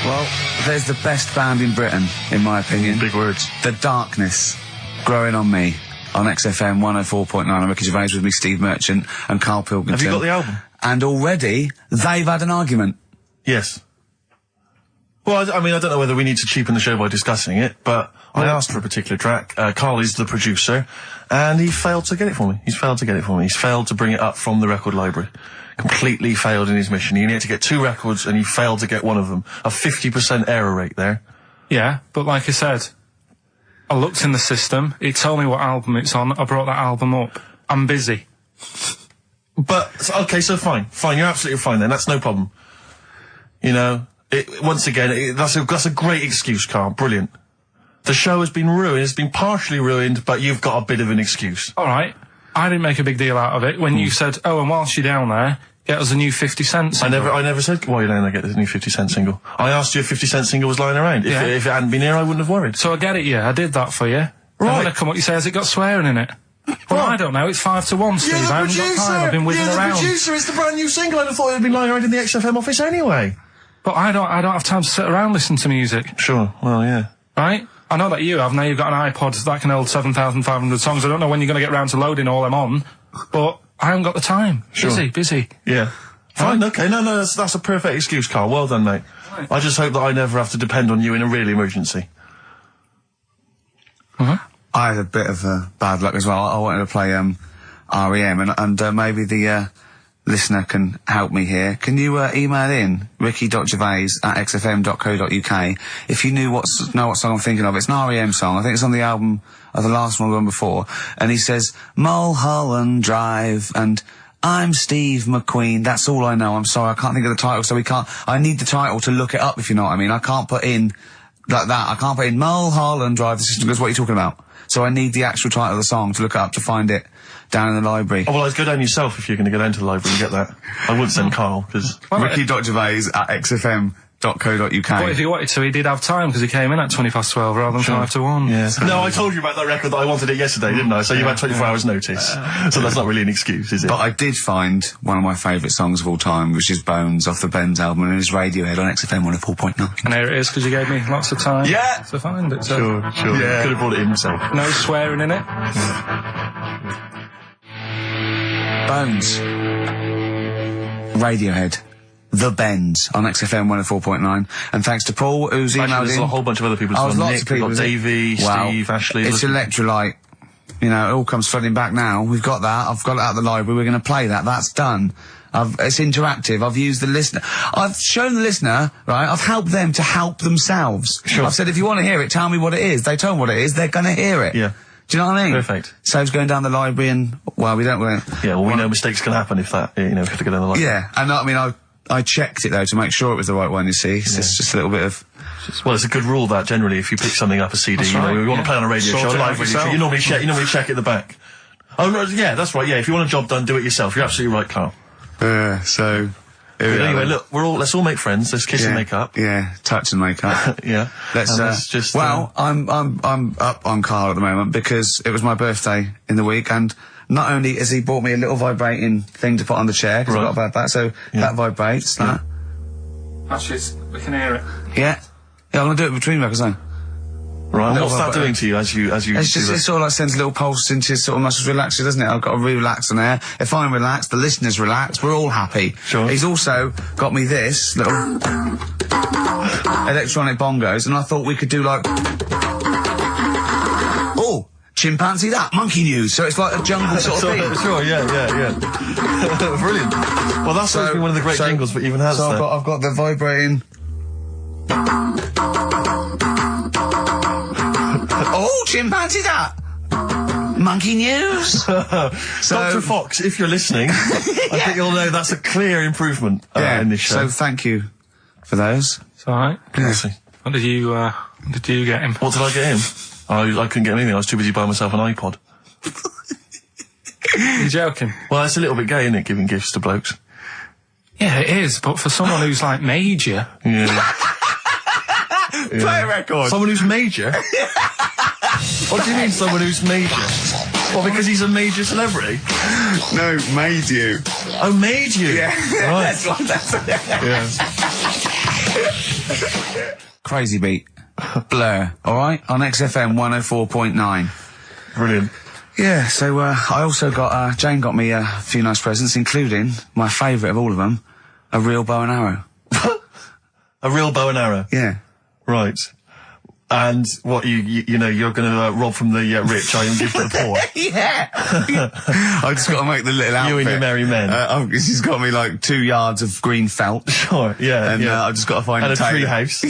Well, there's the best band in Britain, in my opinion. Big words. The Darkness, Growing on Me, on XFM 104.9. I'm Ricky Gervais, with me Steve Merchant and Karl Pilkington. Have you got the album? And already, they've had an argument. Yes. Well, I mean, I don't know whether we need to cheapen the show by discussing it, but I asked for a particular track. Karl is the producer, and he failed to get it for me. He's failed to bring it up from the record library. Completely failed in his mission. He needed to get 2 records, and he failed to get one of them. A 50% error rate there. Yeah, but like I said, I looked in the system, it told me what album it's on, I brought that album up. I'm busy. But, okay, so fine, you're absolutely fine then, that's no problem. You know, once again, that's a great excuse, Karl, brilliant. The show has been ruined, it's been partially ruined, but you've got a bit of an excuse. Alright, I didn't make a big deal out of it when you said, oh, and whilst you're down there, get us a new 50 Cent single. I never said, while you're down there, get this new 50 Cent single. I asked you if 50 Cent single was lying around. If it hadn't been here, I wouldn't have worried. So I get it, yeah, I did that for you. Right. And when I come up, you say, has it got swearing in it? Well, I don't know, it's 5-1, Steve, I haven't got time, I've been whizzing around. You're the producer, it's the brand new single, I'd have thought it had been lying around in the XFM office anyway. But I don't have time to sit around listening to music. Sure, well, yeah. Right? I know that you have, now you've got an iPod that can hold 7,500 songs, I don't know when you're going to get round to loading all them on, but I haven't got the time. Sure. Busy. Yeah. Fine, okay, no, that's a perfect excuse, Karl, well done, mate. Right. I just hope that I never have to depend on you in a real emergency. I had a bit of bad luck as well. I wanted to play REM, and maybe the listener can help me here. Can you email in ricky.gervais@xfm.co.uk if you know what song I'm thinking of? It's an REM song. I think it's on the album of the last one before. And he says Mulholland Drive and I'm Steve McQueen. That's all I know. I'm sorry, I can't think of the title, so I need the title to look it up, if you know what I mean. I can't put in like that. I can't put in Mulholland Drive. The system goes, what are you talking about? So I need the actual title of the song to look up to find it down in the library. Oh, well, I'd go down yourself if you're going to go down to the library and get that. I wouldn't send Karl, because... ricky.gervais@xfm.co.uk. But if he wanted to, he did have time, because he came in at 12 rather than 5-1. Yeah. No, I told you about that record that I wanted it yesterday, didn't I? So you had 24 hours notice. So that's not really an excuse, is it? But I did find one of my favourite songs of all time, which is Bones off the Bends album, and it's Radiohead on XFM 104.9. And there it is, because you gave me lots of time to find it. So. Sure. Yeah. Could have brought it in himself. No swearing in it. Bones. Radiohead. The Bends on XFM 104.9. And thanks to Paul, who's emailed in. There's a whole bunch of other people. Lots Nick, of people. Davey, Steve, Ashley. It's Electrolyte. You know, it all comes flooding back now. We've got that. I've got it out of the library. We're going to play that. That's done. It's interactive. I've used the listener. I've shown the listener, right? I've helped them to help themselves. Sure. I've said, if you want to hear it, tell me what it is. They tell me what it is. They're going to hear it. Yeah. Do you know what I mean? Perfect. Saves going down the library and, well, we don't... Yeah, well, we know mistakes can happen if that, you know, if you have to go down the library. Yeah, and I mean, I checked it, though, to make sure it was the right one, you see. It's just a little bit of... Well, it's a good rule, that, generally, if you pick something up, a CD, that's you know, right, we want to play on a radio show, a live radio show, you normally check at the back. Oh, no, yeah, that's right, yeah, if you want a job done, do it yourself. You're absolutely right, Karl. So... Anyway, look, let's all make friends, let's kiss and make up. Yeah, touch and make up. Yeah. Let's just... Well, I'm up on Karl at the moment, because it was my birthday in the week, and... Not only has he bought me a little vibrating thing to put on the chair, because I've got about that, so that vibrates. That. Actually, we can hear it. Yeah, I'm going to do it between records now. Right, and what's that doing to you as you It's just, it sort of like sends a little pulse into your sort of muscles, relaxes, doesn't it? I've got to relax on air. If I'm relaxed, the listeners relax, we're all happy. Sure. He's also got me this little electronic bongos, and I thought we could do like... Oh! Chimpanzee that, monkey news, so it's like a jungle sort of thing. Sure, yeah. Brilliant. Well, that's always been one of the great jingles, but even has so I've got the vibrating... Oh, chimpanzee that! Monkey news! Dr. Fox, if you're listening, I think you'll know that's a clear improvement in this show. So thank you for those. It's alright. Yeah. What did you get him? What did I get him? I couldn't get him anything, I was too busy buying myself an iPod. You're joking? Well, it's a little bit gay, isn't it, giving gifts to blokes? Yeah, it is, but for someone who's like major... Yeah. Play a record! Someone who's major? What do you mean, someone who's major? Well, because he's a major celebrity? No, made you. Oh, made you? Yeah. Right. That's Yeah. Crazy beat. Blur. Alright? On XFM 104.9. Brilliant. Yeah, so, I also got, Jane got me a few nice presents, including my favourite of all of them, a real bow and arrow. A real bow and arrow? Yeah. Right. And what, you know, you're gonna rob from the rich, I give to the poor? Yeah! I just got to make the little outfit. You and your merry men. She's got me like 2 yards of green felt. Sure, yeah. And I've just got to find and a tree tailor. house.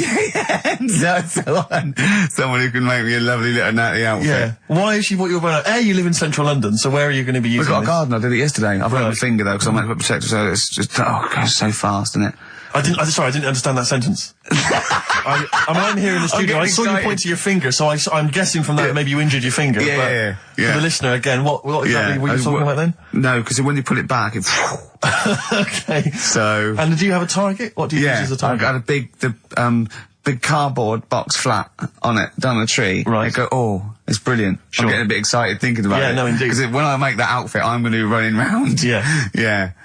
Someone who can make me a lovely little natty outfit. Yeah. Why has she bought you a bow? You live in central London, so where are you going to be using We've got this? a garden, I did it yesterday. I've got my finger though, because I'm meant to put protector, so it's just, it goes so fast, isn't it? I didn't understand that sentence. I'm here in the studio. I saw you point to your finger, so I'm guessing from that maybe you injured your finger. Yeah. For the listener, again, what exactly were you talking about then? No, because when you pull it back, it... Okay. So... And do you have a target? What do you use as a target? I've got a big cardboard box flat on it, down a tree. Right. I go, oh, it's brilliant. Sure. I'm getting a bit excited thinking about it. Yeah, no, indeed. Because when I make that outfit, I'm going to be running round. Yeah.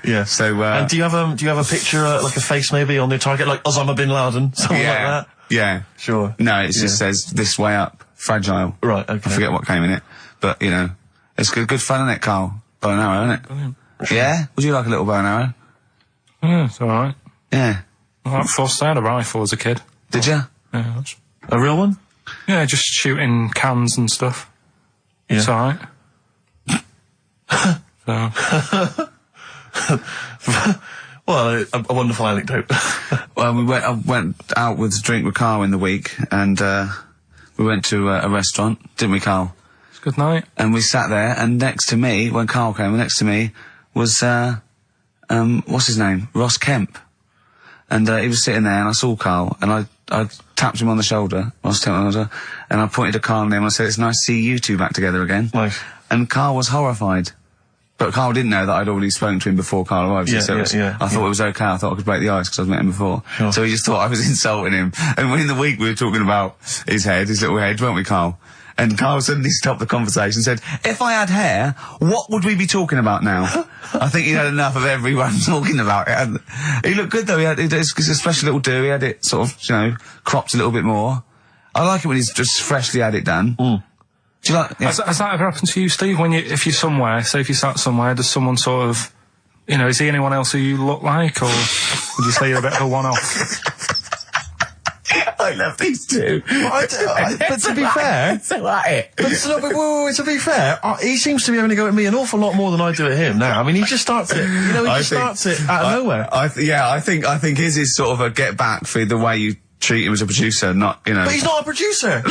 Yeah. So, and do you have a picture, like a face maybe on the target, like Osama bin Laden, something like that? Yeah. Sure. No, it just says this way up, fragile. Right, okay. I forget what came in it. But, you know, it's good fun, isn't it, Carl? Bow and arrow, isn't it? Brilliant. Yeah? Would you like a little bow and arrow? Yeah, it's alright. Yeah. I forced out a rifle as a kid. Did you? Yeah, that's... A real one? Yeah, just shooting cans and stuff. Yeah. It's alright. So... Well, a wonderful anecdote. Well, I went out with a drink with Carl in the week, and we went to a restaurant, didn't we, Carl? It's a good night. And we sat there, and next to me, when Carl came, next to me was, what's his name? Ross Kemp. And he was sitting there, and I saw Carl, and I tapped him on the shoulder, Ross tapped him on the shoulder, and I pointed to Carl and him, and I said, it's nice to see you two back together again. Nice. And Carl was horrified. But Carl didn't know that I'd already spoken to him before Carl arrived. Yeah, so I thought it was okay. I thought I could break the ice because I'd met him before. Sure. So he just thought I was insulting him. And when in the week we were talking about his little head, weren't we, Carl? And Carl suddenly stopped the conversation and said, if I had hair, what would we be talking about now? I think he'd had enough of everyone talking about it. And he looked good though. It's a special little do. He had it sort of, cropped a little bit more. I like it when he's just freshly had it done. Mm. Do you like... Yeah. Has that ever happened to you, Steve? If you're somewhere, say if you sat somewhere, does someone sort of, is he anyone else who you look like, or would you say you're a bit of a one-off? I love these two. But to be fair... to be fair, he seems to be having to go at me an awful lot more than I do at him now. I mean, he just starts it, starts it out of nowhere. I think his is sort of a get back for the way you treat him as a producer, not, But he's not a producer!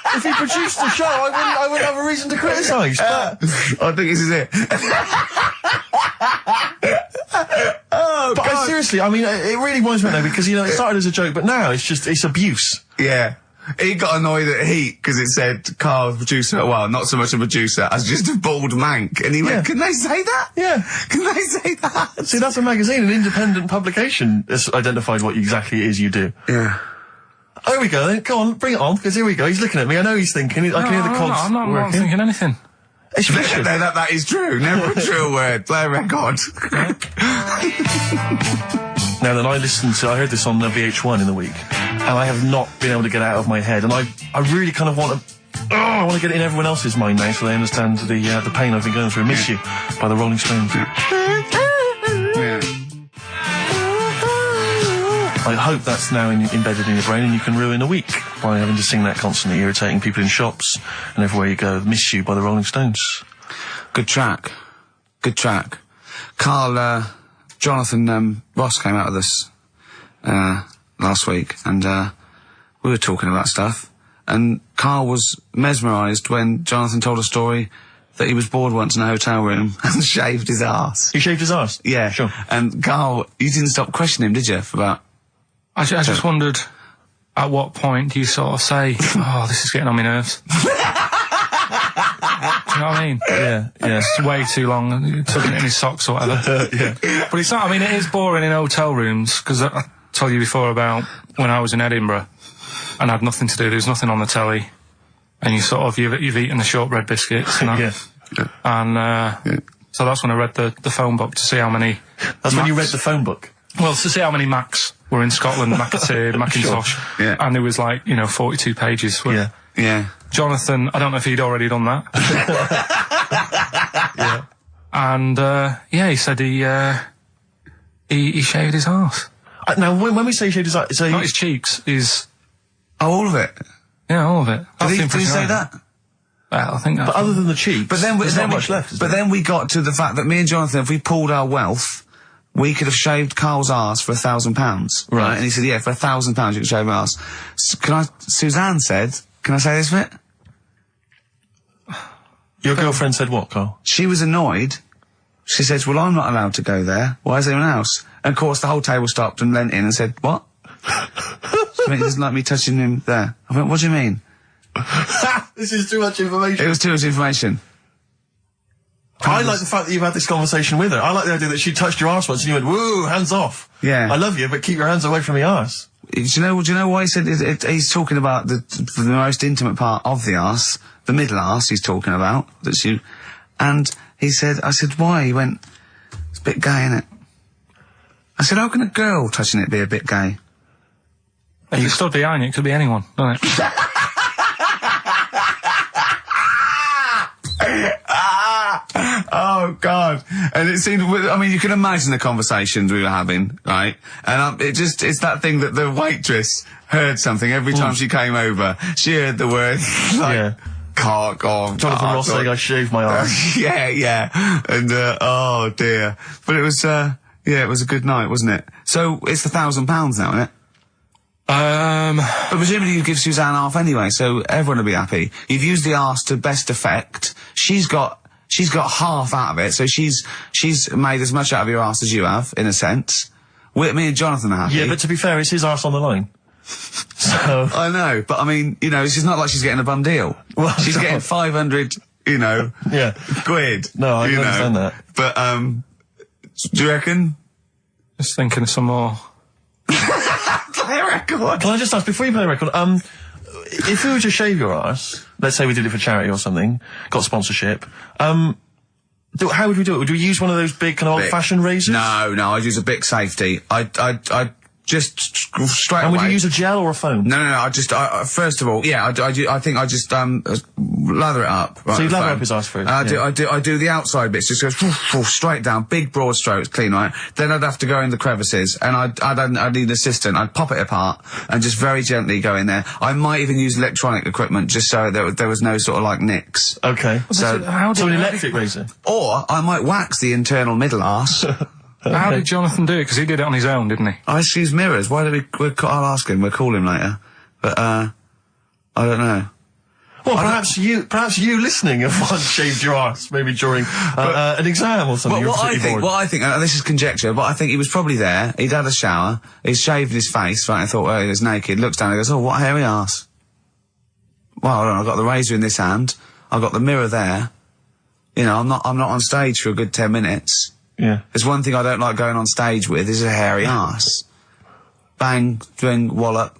If he produced the show, I wouldn't have a reason to criticise. But I think this is it. But seriously, I mean, it really winds me up though, because, it started as a joke, but now it's abuse. Yeah. He got annoyed at Heat because it said Carl, producer, well, not so much a producer, as just a bald mank. And he went, can they say that? Yeah. Can they say that? See, that's a magazine, an independent publication has identified what exactly it is you do. Yeah. Oh, here we go then. Go on, bring it on, because here we go. He's looking at me. I know he's thinking. I can hear the cogs I'm not working. thinking anything. It's vicious. No, that is true. Never a true word. Play a record. Now then, I heard this on VH1 in the week, and I have not been able to get it out of my head, and I really kind of want to, I want to get it in everyone else's mind now so they understand the pain I've been going through. Miss You by the Rolling Stones. Yeah. I hope that's now embedded in your brain and you can ruin a week by having to sing that constantly, irritating people in shops and everywhere you go. Miss You by the Rolling Stones. Good track. Good track. Carl, Jonathan, Ross came out with us, last week, and, we were talking about stuff, and Carl was mesmerised when Jonathan told a story that he was bored once in a hotel room and shaved his arse. He shaved his arse? Yeah. Sure. And Carl, you didn't stop questioning him, did you, for about... I just wondered, at what point do you sort of say, oh, this is getting on my nerves? Do you know what I mean? Yeah. It's way too long, tucking it in his socks or whatever. Yeah. But it's not, I mean, it is boring in hotel rooms, because I told you before about when I was in Edinburgh, and I had nothing to do, there was nothing on the telly, and you've eaten the shortbread biscuits, and Yeah. And, so that's when I read the phone book to see how many... That's when you read the phone book? Well, to see how many Macs were in Scotland, McAteer, Macintosh, Yeah. and there was like, 42 pages. Yeah. Yeah. Jonathan, I don't know if he'd already done that. Yeah. And, he said he shaved his arse. Now, when we say shaved his arse, so Not his cheeks, Oh, all of it. yeah, all of it. That's the Did he impression say I had. that? Well, I think that's... but other than the cheeks, But then, there's not much left, is there? then we got to the fact that me and Jonathan, if we pulled our wealth, we could have shaved Carl's arse for £1,000. Right. And he said, yeah, for £1,000 you can shave my arse. Suzanne said, can I say this bit? Your girlfriend said what, Carl? She was annoyed. She says, well, I'm not allowed to go there. Why is anyone else? And of course the whole table stopped and leant in and said, what? She went, he doesn't like me touching him there. I went, what do you mean? This is too much information. It was too much information. I like the fact that you've had this conversation with her. I like the idea that she touched your arse once and you went, woo, hands off. Yeah. I love you, but keep your hands away from my arse. Do you know why he said he's talking about the most intimate part of the arse, the middle arse he's talking about, and he said, I said, why? He went, it's a bit gay, innit? I said, how can a girl touching it be a bit gay? If you stood behind it, it could be anyone, doesn't it? Oh, God. And it seemed, I mean, you can imagine the conversations we were having, right? And it's that thing that the waitress heard something every time she came over. She heard the word, like, Yeah. cock or... Jonathan Ross saying I shaved my arse. yeah. And, oh, dear. But it was, it was a good night, wasn't it? So, it's £1,000 now, isn't it? But presumably you give Suzanne half anyway, so everyone will be happy. You've used the arse to best effect. She's got half out of it, so she's made as much out of your arse as you have, in a sense. Me and Jonathan are happy. Yeah, but to be fair, it's his arse on the line. So... I know, but I mean, it's not like she's getting a bum deal. Well, she's no. getting 500, Yeah. quid. No, I can understand that. But, do you reckon? Just thinking of some more. Play a record. Can I just ask, before you play the record, if we were to shave your arse, let's say we did it for charity or something, got sponsorship, how would we do it? Would we use one of those big kind of old-fashioned razors? No, I'd use a Bic Safety. I'd just straight And away. would you use a gel or a foam? No, I first of all, yeah, I think I just, lather it up. Right, So you lather foam. up his arse first? I do the outside bits, just goes straight down, big broad strokes, clean, right? Then I'd have to go in the crevices, and I'd need an assistant. I'd pop it apart, and just very gently go in there. I might even use electronic equipment, just so there was no sort of like nicks. Okay. So, So an electric razor? or I might wax the internal middle arse. How did Jonathan do it? Because he did it on his own, didn't he? I just use mirrors. Why do I'll ask him, we'll call him later. But, I don't know. Well, perhaps you listening have once shaved your arse, maybe during an exam or something. What I think, and this is conjecture, but I think he was probably there, he'd had a shower, he's shaved his face, right, and thought, well, he was naked, looks down and goes, oh, what a hairy arse. Well, hold on, I've got the razor in this hand, I've got the mirror there, I'm not on stage for a good 10 minutes. Yeah. There's one thing I don't like going on stage with, is a hairy arse. Bang, drink, wallop,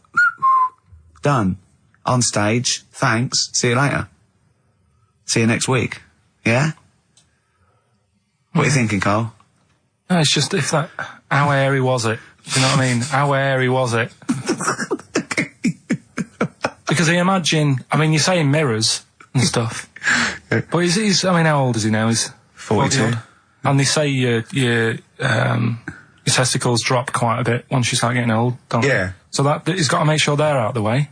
done. On stage, thanks, see you later. See you next week. Yeah? What are you thinking, Carl? No, it's just how hairy was it? Do you know what I mean? How hairy was it? Because you're saying mirrors and stuff. But he's how old is he now? He's 42. And they say your testicles drop quite a bit once you start getting old, don't they? Yeah. So he's got to make sure they're out of the way.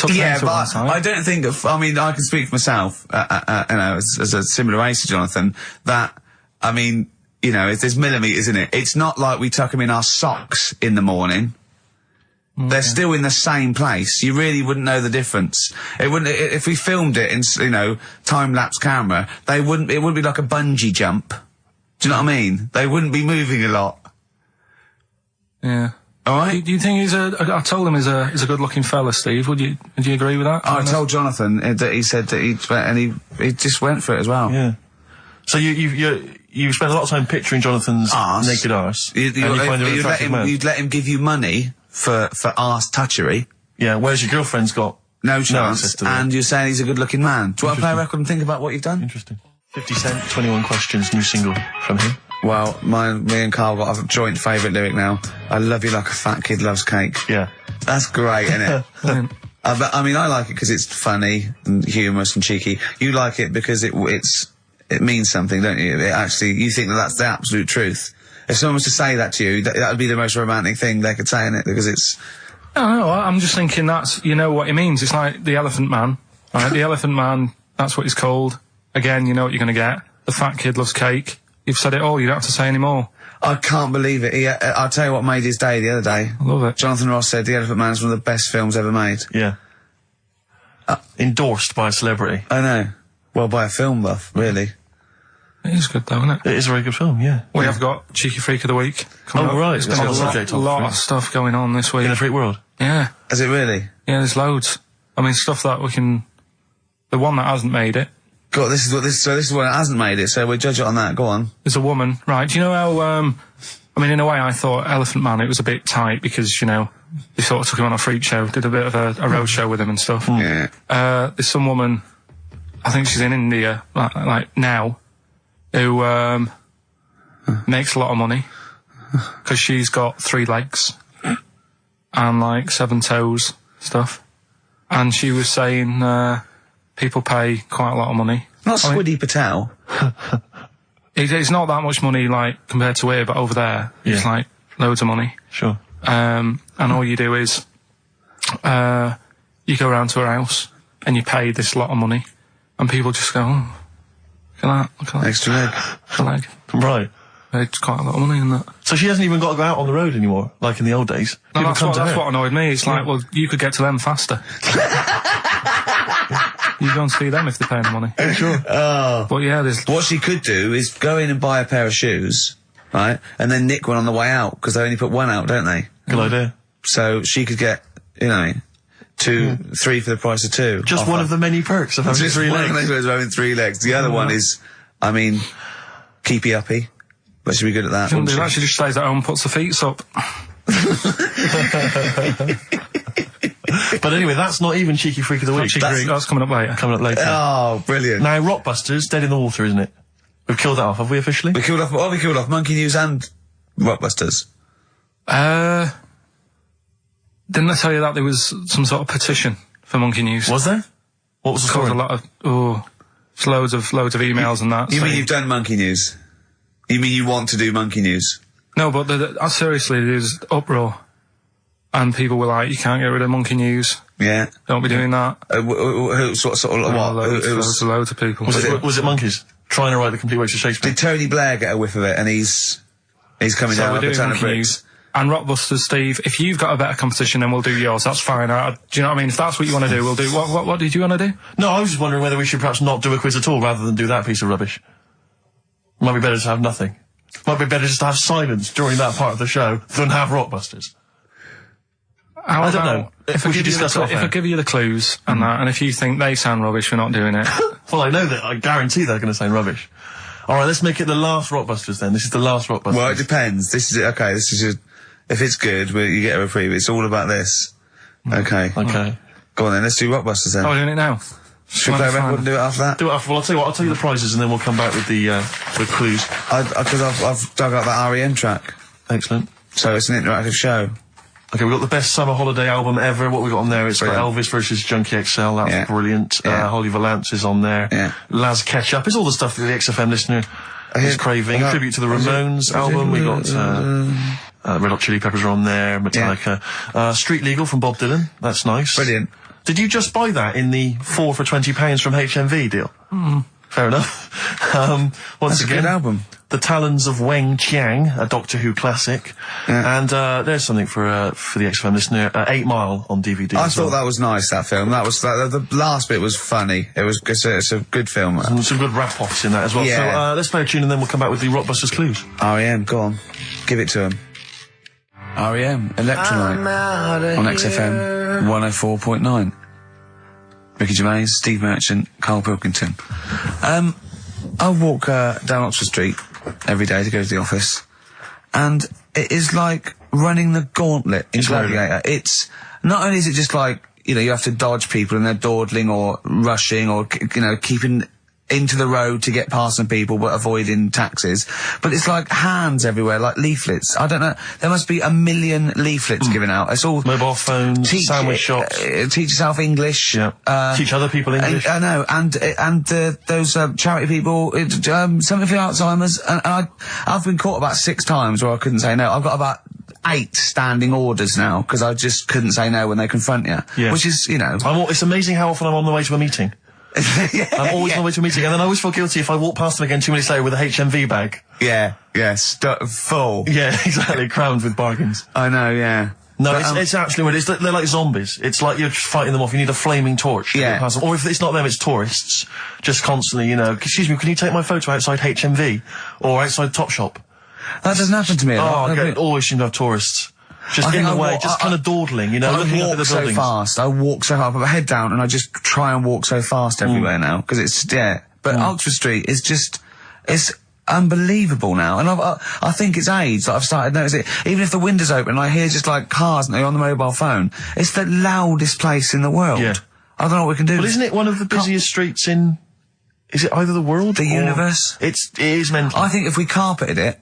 Yeah, but I don't think, I can speak for myself, as a similar age to Jonathan, that, there's millimetres in it. It's not like we tuck them in our socks in the morning. Okay. They're still in the same place. You really wouldn't know the difference. It wouldn't, if we filmed it in, time-lapse camera, it wouldn't be like a bungee jump. Do you know what I mean? They wouldn't be moving a lot. Yeah. All right. Do you think I told him he's a good-looking fella, Steve. Would you agree with that? I told Jonathan that he said that he just went for it as well. Yeah. So you spent a lot of time picturing Jonathan's naked arse. You'd let him give you money for arse touchery. Yeah. Whereas your girlfriend's got no chance, access to that. and you're saying he's a good-looking man. Do you want to play a record and think about what you've done? Interesting. 50 Cent, 21 Questions, new single from him. Well, me and Carl got a joint favourite lyric now. I love you like a fat kid loves cake. Yeah. That's great, isn't it? I mean, I like it because it's funny and humorous and cheeky. You like it because it means something, don't you? You think that's the absolute truth. If someone was to say that to you, that would be the most romantic thing they could say, in it, because it's... No, I'm just thinking you know what it means. It's like the Elephant Man, right? The Elephant Man, that's what he's called. Again, you know what you're going to get. The fat kid loves cake. You've said it all, you don't have to say any more. I can't believe it. I'll tell you what made his day the other day. I love it. Jonathan Ross said The Elephant Man is one of the best films ever made. Yeah. Endorsed by a celebrity. I know. Well, by a film buff, really. It is good though, isn't it? It is a very good film, yeah. We have got Cheeky Freak of the Week coming up. Right. There's been a lot of stuff going on this week. In the freak world? Yeah. Is it really? Yeah, there's loads. I mean, stuff that we can... The one that hasn't made it. God, this is what it hasn't made it, so we'll judge it on that. Go on. There's a woman, right? Do you know how, I mean, in a way, I thought Elephant Man, it was a bit tight because, you know, they sort of took him on a freak show, did a bit of a road show with him and stuff. Yeah. There's some woman, I think she's in India, like now, who, makes a lot of money because she's got 3 legs and like 7 toes stuff. And she was saying, people pay quite a lot of money. Not Squiddy Patel. It's not that much money, like, compared to here, but over there, it's like loads of money. Sure. And all you do is, you go around to her house and you pay this lot of money, and people just go, oh, look at that. Extra leg. Extra leg. Right. It's quite a lot of money in that. So she hasn't even got to go out on the road anymore, like in the old days. No, that's what annoyed me. It's like, well, you could get to them faster. You go and see them if they're paying the money. Sure. Oh. But yeah, what she could do is go in and buy a pair of shoes, right, and then nick one on the way out, because they only put one out, don't they? Good idea. So she could get, 3 for the price of 2. Just one of the many perks of having 3 legs. One of the having 3 legs. The other one is, keepy uppy. But she'd be good at that. Shouldn't do that. She just stays at home and puts the feet up. But anyway, that's not even Cheeky Freak of the Week. That's coming up later. Coming up later. Oh, brilliant. Now, Rockbusters, dead in the water, isn't it? We've killed that off, have we officially? We killed off Monkey News and Rockbusters. Didn't I tell you that there was some sort of petition for Monkey News? Was there? What was the story? A lot of, it's loads of emails and that. You mean you've done Monkey News? You mean you want to do Monkey News? No, but seriously, there's uproar. And people were like, you can't get rid of Monkey News. Yeah. Don't be doing that. Loads of people. Was it monkeys? Trying to write the complete works of Shakespeare? Did Tony Blair get a whiff of it, and he's coming down like a ton of bricks? And Rockbusters, Steve, if you've got a better competition, then we'll do yours. That's fine. Do you know what I mean? If that's what you want to do, we'll do. What did you want to do? No, I was just wondering whether we should perhaps not do a quiz at all, rather than do that piece of rubbish. Might be better to have nothing. Might be better just to have silence during that part of the show than have Rockbusters. I don't know. If I give you the clues and that, and if you think they sound rubbish, we're not doing it. Well, I know that. I guarantee they're going to sound rubbish. All right, let's make it the last Rockbusters then. This is the last Rockbusters. Well, it depends. If it's good, you get a reprieve. It's all about this. Okay. Okay. Go on then. Let's do Rockbusters then. Oh, we're doing it now. Should we play a record and do it after that? Do it after. Well, I'll tell you what. I'll tell you the prizes, and then we'll come back with the clues. Because I've dug out that REM track. Excellent. So it's an interactive show. Okay, we've got the best summer holiday album ever. What we got on there? It's got Elvis versus Junkie XL. That's brilliant. Yeah. Holly Valance is on there. Yeah. Laz Ketchup. It's all the stuff that the XFM listener is craving. A tribute to the Ramones album. We got Red Hot Chili Peppers are on there. Metallica. Street Legal from Bob Dylan. That's nice. Brilliant. Did you just buy that in the 4 for £20 from HMV deal? Fair enough. Once again, a good album. The Talons of Weng Chiang, a Doctor Who classic. Yeah. And there's something for the XFM listener, 8 Mile on DVD. I thought that was nice, that film. That was the last bit was funny. It's a good film. Some good rap-offs in that as well. Yeah. So let's play a tune and then we'll come back with the Rockbusters clues. REM, go on. Give it to him. REM, Electrolyte, on XFM 104.9. Ricky Gervais, Steve Merchant, Karl Pilkington. I walk down Oxford Street every day to go to the office, and it is like running the gauntlet in Gladiator. It's not only is it just like, you have to dodge people and they're dawdling or rushing or, keeping into the road to get past some people but avoiding taxis. But it's like hands everywhere, like leaflets. I don't know. There must be 1 million leaflets given out. It's all mobile phones, sandwich shops. Teach yourself English. Yeah. Teach other people English. I know. And those charity people, something for Alzheimer's. And I've been caught about 6 times where I couldn't say no. I've got about 8 standing orders now because I just couldn't say no when they confront you. Yeah. Which is, you know. It's amazing how often I'm on the way to a meeting. I'm always on the way to a meeting, and then I always feel guilty if I walk past them again 2 minutes later with a HMV bag. Yeah, full. Yeah, exactly, crammed with bargains. I know, yeah. No, but, it's actually weird. They're like zombies. It's like you're fighting them off. You need a flaming torch to get past them. Or if it's not them, it's tourists. Just constantly, you know, excuse me, can you take my photo outside HMV? Or outside Topshop? That doesn't happen to me. Always seem to have tourists. Just in the way, just kind of dawdling, you know, looking up at the buildings. I walk so fast. I put my head down and I just try and walk so fast everywhere now, because it's, But Oxford Street is just, it's unbelievable now. And I think it's age that I've started noticing it. Even if the window's open and I hear just like cars and they're on the mobile phone, it's the loudest place in the world. Yeah. I don't know what we can do. Well, isn't it one of the busiest streets in, is it either the world? The universe? It is mental. I think if we carpeted it,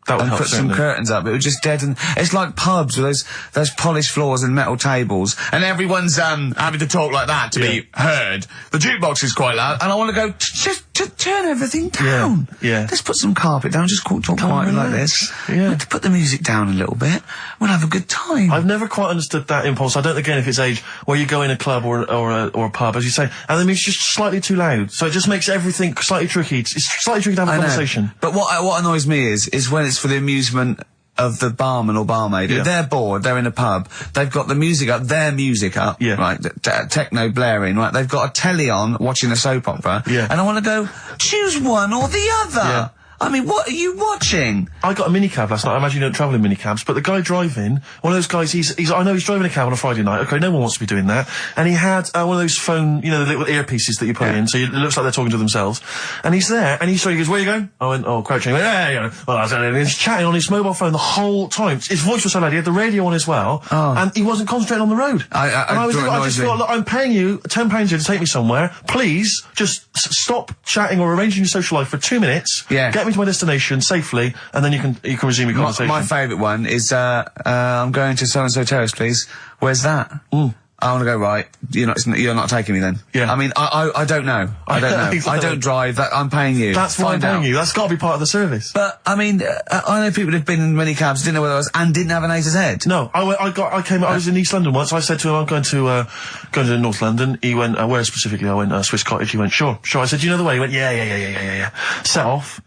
and put some curtains up, it would just deaden. It's like pubs with those polished floors and metal tables, and everyone's having to talk like that to be heard. The jukebox is quite loud, and I want to go just turn everything down. Yeah. Let's put some carpet down. Just talk quietly like this. Yeah. Let's put the music down a little bit. We'll have a good time. I've never quite understood that impulse. I don't know, again, if it's age where you go in a club or a pub, as you say, and then it's just slightly too loud. So it just makes everything slightly tricky. It's slightly tricky to have a conversation. But what annoys me is when it's for the amusement of the barman or barmaid. If they're bored, they're in a pub, they've got the music up, their music up, right, techno blaring, right, they've got a telly on, watching a soap opera, and I want to go, choose one or the other. Yeah. I mean, what are you watching? I got a minicab last night. I imagine you don't travel in minicabs, but the guy driving, one of those guys, I know he's driving a cab on a Friday night. Okay, no one wants to be doing that. And he had one of those phone, you know, the little earpieces that you put in, so it looks like they're talking to themselves. And he's there, and he goes, where are you going? I went, crouching. He went, yeah, you know. Well, and he's chatting on his mobile phone the whole time. His voice was so loud, he had the radio on as well, and he wasn't concentrating on the road. I just thought, look, I'm paying you £10 here to take me somewhere. Please, just stop chatting or arranging your social life for 2 minutes. Yeah. Get me to my destination safely, and then you can resume your conversation. My favourite one is, I'm going to so-and-so terrace, please. Where's that? I want to go, right, you're not taking me then. Yeah. I mean, I don't know. I don't know. Exactly. I don't drive, I'm paying you. That's why I'm paying you. That's gotta be part of the service. But, I mean, I know people who've been in many cabs, didn't know where I was, and didn't have an A to Z. No, I was in East London once, I said to him, I'm going to North London. He went, where specifically? I went, Swiss Cottage. He went, sure. I said, do you know the way? He went, yeah. Set off.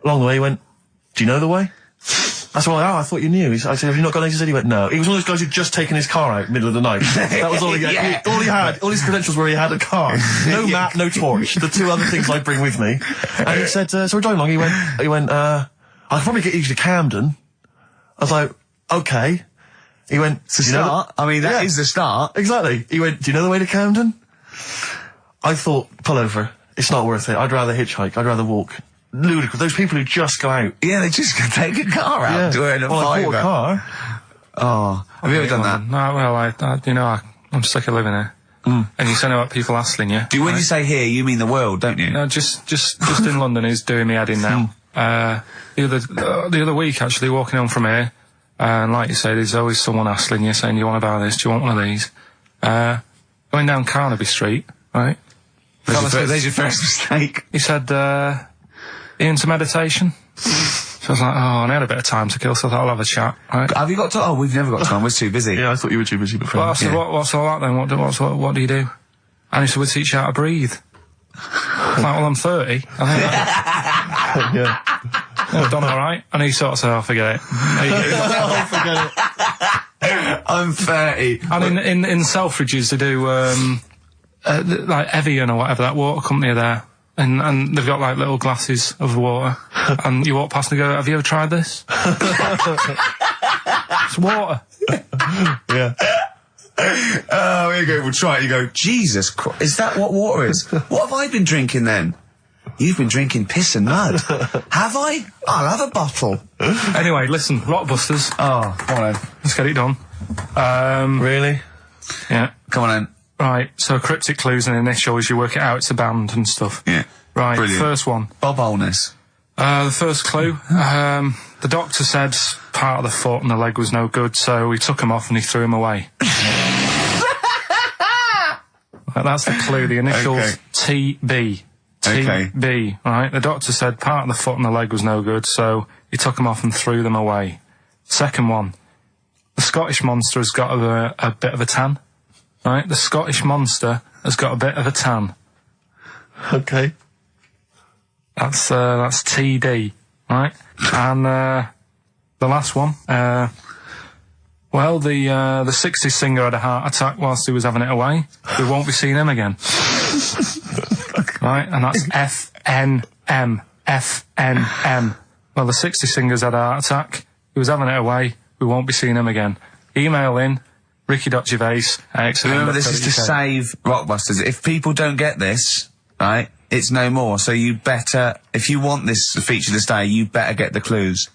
Along the way, he went, do you know the way? That's why, I thought you knew. I said, have you not got an A to Z? He went, no. He was one of those guys who'd just taken his car out middle of the night. That was all he had. All he had, all his credentials were he had a car. No map, no torch. The 2 other things I bring with me. And he said, so we're driving along. He went, I could probably get you to Camden. I was like, okay. He went, it's a start. I mean, that is the start. Exactly. He went, do you know the way to Camden? I thought, pull over. It's not worth it. I'd rather hitchhike. I'd rather walk. Ludicrous. Those people who just go out. Yeah, they just take a car out to earn a fiver. A car. Oh, have you ever done that? No, well, I'm sick of living here. And you say about people hassling you. When you say here, you mean the world, don't you? No, just in London is doing me head in now. The other week, actually, walking home from here, and like you say, there's always someone hassling you, saying, do you want to buy this? Do you want one of these? Going down Carnaby Street, right? There's your first mistake. He said, you into meditation? So I was like, and I had a bit of time to kill, so I thought I'll have a chat, right? Have you got time? Oh, we've never got time, we're too busy. Yeah, I thought you were too busy before. Well, I said, what's all that then? What do you do? And he said, we teach you how to breathe. I was like, well, I'm 30. I think I've done alright. And he sort of said, forget it. Forget it. I'm 30. And in Selfridges, they do, like Evian or whatever, that water company are there. And they've got like little glasses of water, and you walk past and go, have you ever tried this? It's water. Yeah. Oh, here you go, we'll try it. You go, Jesus Christ, is that what water is? What have I been drinking then? You've been drinking piss and mud. Have I? I'll have a bottle. Anyway, listen, Rockbusters. Oh, come on then. Let's get it done. Really? Yeah. Come on then. Right, so cryptic clues and initials, you work it out, it's a band and stuff. Yeah. Right, Brilliant. first one. Bob Holness. The first clue, the doctor said part of the foot and the leg was no good, so he took him off and he threw him away. That's the clue, the initials Okay. TB. Okay. TB, right? The doctor said part of the foot and the leg was no good, so he took them off and threw them away. Second one, the Scottish monster has got a bit of a tan, right? The Scottish monster has got a bit of a tan. Okay. That's TD, right? And the last one, well, the 60s singer had a heart attack whilst he was having it away. We won't be seeing him again. Right? And that's FNM. FNM. Well, the 60s singer's had a heart attack. He was having it away. We won't be seeing him again. Email in ricky.gervais@xfm.co.uk. Remember, this is to save Rockbusters. If people don't get this, right, it's no more. So you better, if you want this feature to stay, you better get the clues.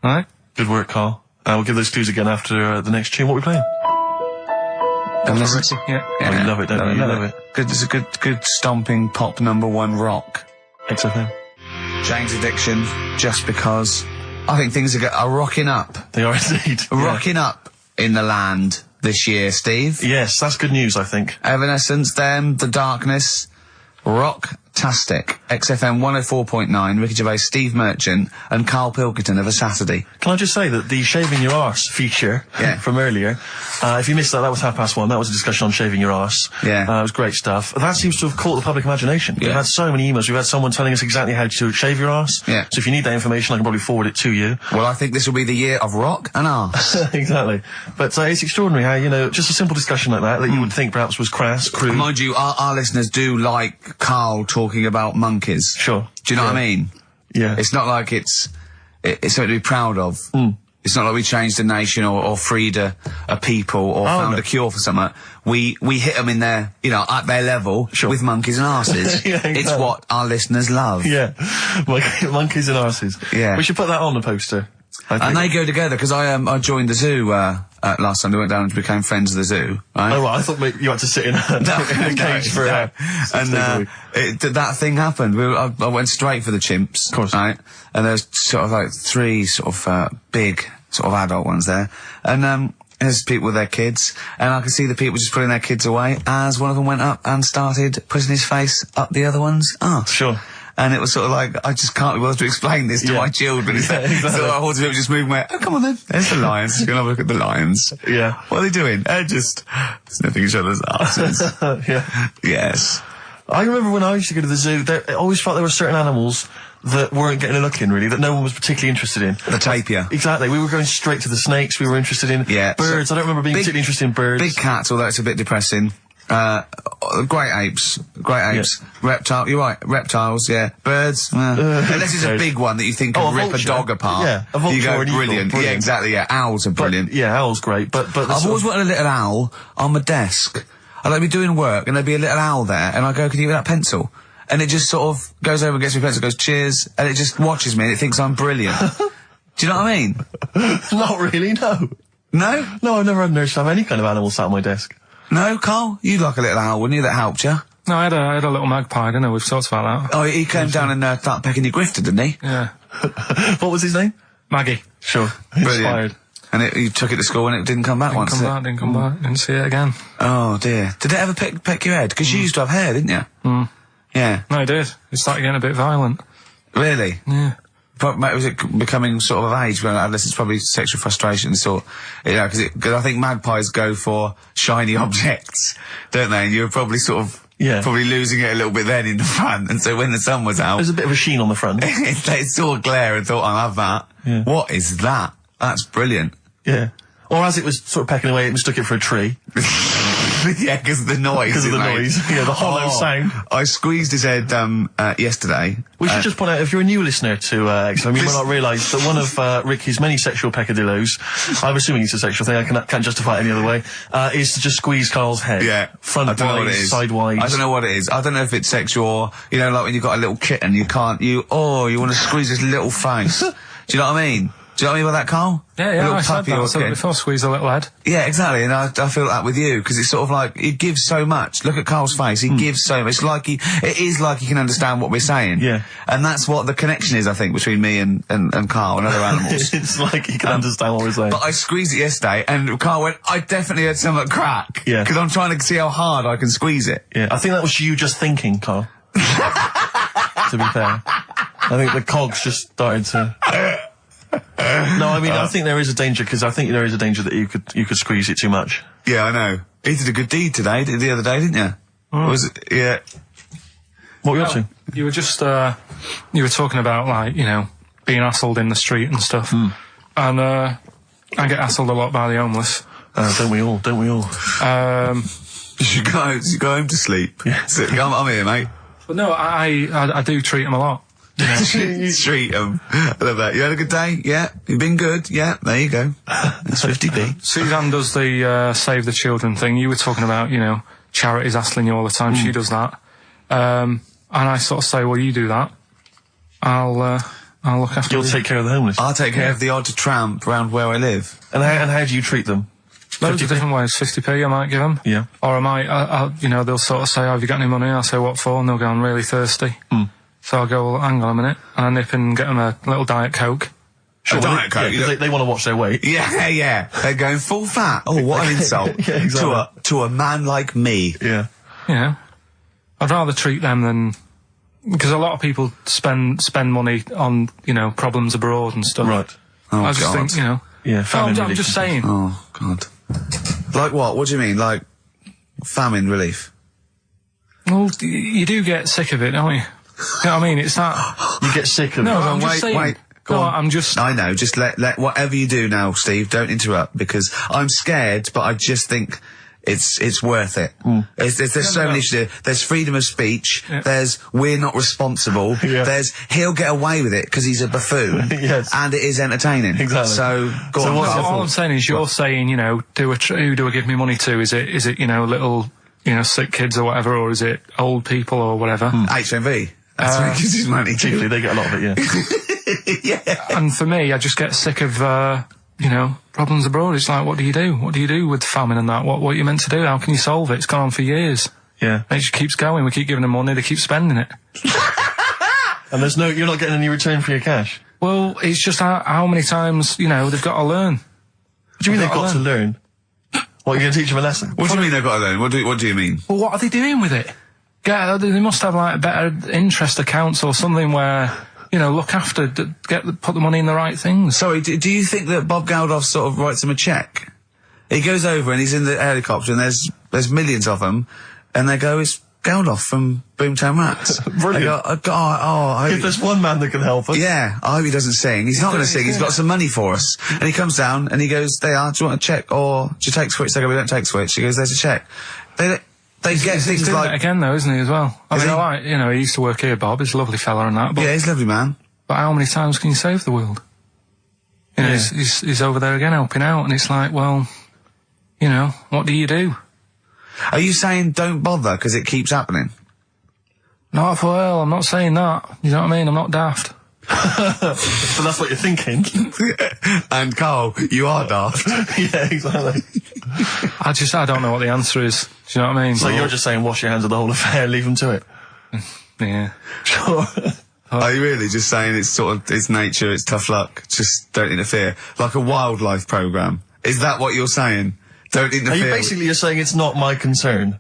Right? Good work, Carl. We'll give those clues again after the next tune. What are we playing? Yeah. Oh, you love it, don't you? You love it. Good, it's a good stomping pop #1 rock. XFM. Jane's Addiction, just because I think things are rocking up. They are indeed. Rocking up in the land this year, Steve. Yes, that's good news, I think. Evanescence, them, The Darkness, rock-tastic. XFM 104.9, Ricky Gervais, Steve Merchant, and Karl Pilkington of A Saturday. Can I just say that the shaving your arse feature from earlier, if you missed that, that was 1:30. That was a discussion on shaving your arse. Yeah. It was great stuff. That seems to have caught the public imagination. Yeah. We've had so many emails. We've had someone telling us exactly how to shave your arse. Yeah. So if you need that information, I can probably forward it to you. Well, I think this will be the year of rock and arse. Exactly. But it's extraordinary how, you know, just a simple discussion like that you would think perhaps was crass, crude. Mind you, our listeners do like Karl talking about monkeys. Sure. Do you know what I mean? Yeah. It's not like it's something to be proud of. It's not like we changed a nation or freed a people or found a cure for something. We hit them in their, you know, at their level with monkeys and arses. Yeah, exactly. It's what our listeners love. Yeah. Monkeys and arses. Yeah. We should put that on the poster. And they go together, because I joined the zoo last Sunday. Went down and became friends of the zoo. Right? Oh, well, I thought maybe you had to sit in a cage for that thing happened. I went straight for the chimps. Of course. Right? And there's sort of like 3 sort of big sort of adult ones there, and there's people with their kids, and I could see the people just putting their kids away as one of them went up and started putting his face up the other one's arse. Sure. And it was sort of like, I just can't be bothered to explain this to my children. Exactly. So I wanted to just move my, oh, come on then. There's the lions. You're going to have a look at the lions. Yeah. What are they doing? They're just sniffing each other's asses. Yeah. Yes. I remember when I used to go to the zoo, I always felt there were certain animals that weren't getting a look in, really, that no one was particularly interested in. The tapir. Exactly. We were going straight to the snakes we were interested in. Yeah. Birds. I don't remember being particularly interested in birds. Big cats, although it's a bit depressing. Great apes. Reptile, you're right, reptiles, yeah. Birds, unless it's a big one that you think can rip a dog apart. Yeah, a vulture you go, or an eagle, brilliant. Yeah, exactly, yeah. Owls are brilliant. Yeah, owls great, but I've always wanted a little owl on my desk. I'd be doing work and there'd be a little owl there, and I go, can you get that pencil? And it just sort of goes over and gets me a pencil, goes, cheers, and it just watches me and it thinks I'm brilliant. Do you know what I mean? Not really, no. No? No, I've never had an urge to have any kind of animal sat on my desk. No, Carl? You'd like a little owl, wouldn't you, that helped you? No, I had a little magpie, didn't I? We've talked about that. Oh, he came down and started pecking your grifter, didn't he? Yeah. What was his name? Maggie. Sure. Brilliant. Inspired. And you took it to school and it didn't come back once, Didn't come back. Didn't see it again. Oh, dear. Did it ever peck your head? Because you used to have hair, didn't you? Yeah. No, it did. It started getting a bit violent. Really? Yeah. Was it becoming sort of age when adolescence, probably sexual frustration, sort of, you know, because I think magpies go for shiny objects, don't they? And you were probably sort of, probably losing it a little bit then in the front, and so when the sun was out... There's a bit of a sheen on the front. They saw a glare and thought, I'll have that. Yeah. What is that? That's brilliant. Yeah. Or as it was sort of pecking away, it mistook it for a tree. Yeah, because of the noise. Because of the noise. Yeah, the hollow sound. I squeezed his head yesterday. We should just point out, if you're a new listener to XFM, you might not realise that one of Ricky's many sexual peccadillos, I'm assuming it's a sexual thing, I can't justify it any other way, is to just squeeze Carl's head. Yeah. Front-wise, sidewise. I don't know what it is. I don't know if it's sexual or, like when you've got a little kitten, you want to squeeze his little face. Do you know what I mean? Do you know what I mean by that, Carl? Yeah, A yeah, little I said puppy that. or I said it kid. before, squeeze a little head. Yeah, exactly, and I feel that with you, because it's sort of like, he gives so much. Look at Carl's face, he gives so much. It is like he can understand what we're saying. Yeah. And that's what the connection is, I think, between me and Carl and other animals. It's like he can understand what we're saying. But I squeezed it yesterday, and Carl went, I definitely had something crack. Yeah. Because I'm trying to see how hard I can squeeze it. Yeah, I think that was you just thinking, Carl. To be fair. I think the cogs just started to... No, I mean, I think there is a danger, because I think there is a danger that you could squeeze it too much. Yeah, I know. He did a good deed today, the other day, didn't you? Was it? Yeah. What were you up to? You were just, you were talking about, like, you know, being hassled in the street and stuff. And, I get hassled a lot by the homeless. Don't we all? You should go home to sleep. Yeah. So, I'm here, mate. But no, I do treat them a lot. You know? You treat them. I love that. You had a good day? Yeah. You've been good? Yeah. There you go. That's 50p. Suzanne does the Save the Children thing. You were talking about, you know, charities hassling you all the time. She does that. And I sort of say, well, you do that. I'll look after you. You'll take care of the homeless. I'll take care of the odd tramp around where I live. And how do you treat them? Loads of different ways. 50p I might give them. Yeah. Or I might, you know, they'll sort of say, oh, have you got any money? I'll say, what for? And they'll go, I'm really thirsty. So I'll go, well, hang on a minute. And I nip and get them a little Diet Coke. Sure, Diet Coke. Yeah, they want to watch their weight. Yeah, yeah. They're going full fat. Oh, what an insult. Yeah, exactly. To a man like me. Yeah. You know, I'd rather treat them than... Because a lot of people spend money on, you know, problems abroad and stuff. Right. Oh, I just God. think, you know... Yeah, famine I'm relief. just saying. Oh, God. Like what? What do you mean? Like famine relief? Well, you do get sick of it, don't you? You know what I mean? It's not... You get sick of No, it. I'm just saying. Wait. Go No, on. I'm just... I know, just let whatever you do now, Steve, don't interrupt, because I'm scared, but I just think it's worth it. There's so many issues. There's freedom of speech, there's we're not responsible, there's he'll get away with it because he's a buffoon, Yes. and it is entertaining. Exactly. So, go on, what's Carl. your All I'm saying is you're saying, you know, who do I give me money to? Is it, you know, little, you know, sick kids or whatever, or is it old people or whatever? HMV. That's where he gives his money to. Chiefly, they get a lot of it, yeah. Yeah. And for me, I just get sick of, you know, problems abroad. It's like, what do you do? What do you do with famine and that? What are you meant to do? How can you solve it? It's gone on for years. Yeah. And it just keeps going. We keep giving them money, they keep spending it. And you're not getting any return for your cash. Well, it's just how many times, you know, they've got to learn. What do you mean they've got to learn? What, you're going to teach them a lesson? What do you mean they've got to learn? What do you mean? Well, what are they doing with it? Yeah, they must have, like, better interest accounts or something where, you know, look after, put the money in the right things. Sorry, do you think that Bob Geldof sort of writes him a cheque? He goes over and he's in the helicopter and there's millions of them, and they go, it's Geldof from Boomtown Rats. Brilliant. They go, I If hope there's one man that can help us. yeah, I hope he doesn't sing. He's not going to sing. He's got some money for us. And he comes down and he goes, do you want a cheque or do you take Switch? They go, we don't take Switch. He goes, there's a cheque. They get He's things doing like... it again, though, isn't he, as well? I Is mean, he? I like, you know, he used to work here, Bob. He's a lovely fella and that. But, Yeah, he's a lovely man. but how many times can you save the world? You know, Yeah. he's over there again helping out, and it's like, well, you know, what do you do? Are you saying don't bother because it keeps happening? Not well, I'm not saying that. You know what I mean? I'm not daft. So that's what you're thinking. And Carl, you are daft. Yeah, exactly. I don't know what the answer is. Do you know what I mean? So you're just saying wash your hands of the whole affair, leave them to it. Yeah. Sure. Are you really just saying it's sort of, it's nature, it's tough luck, just don't interfere? Like a wildlife programme. Is that what you're saying? Don't interfere. Are you basically just saying it's not my concern?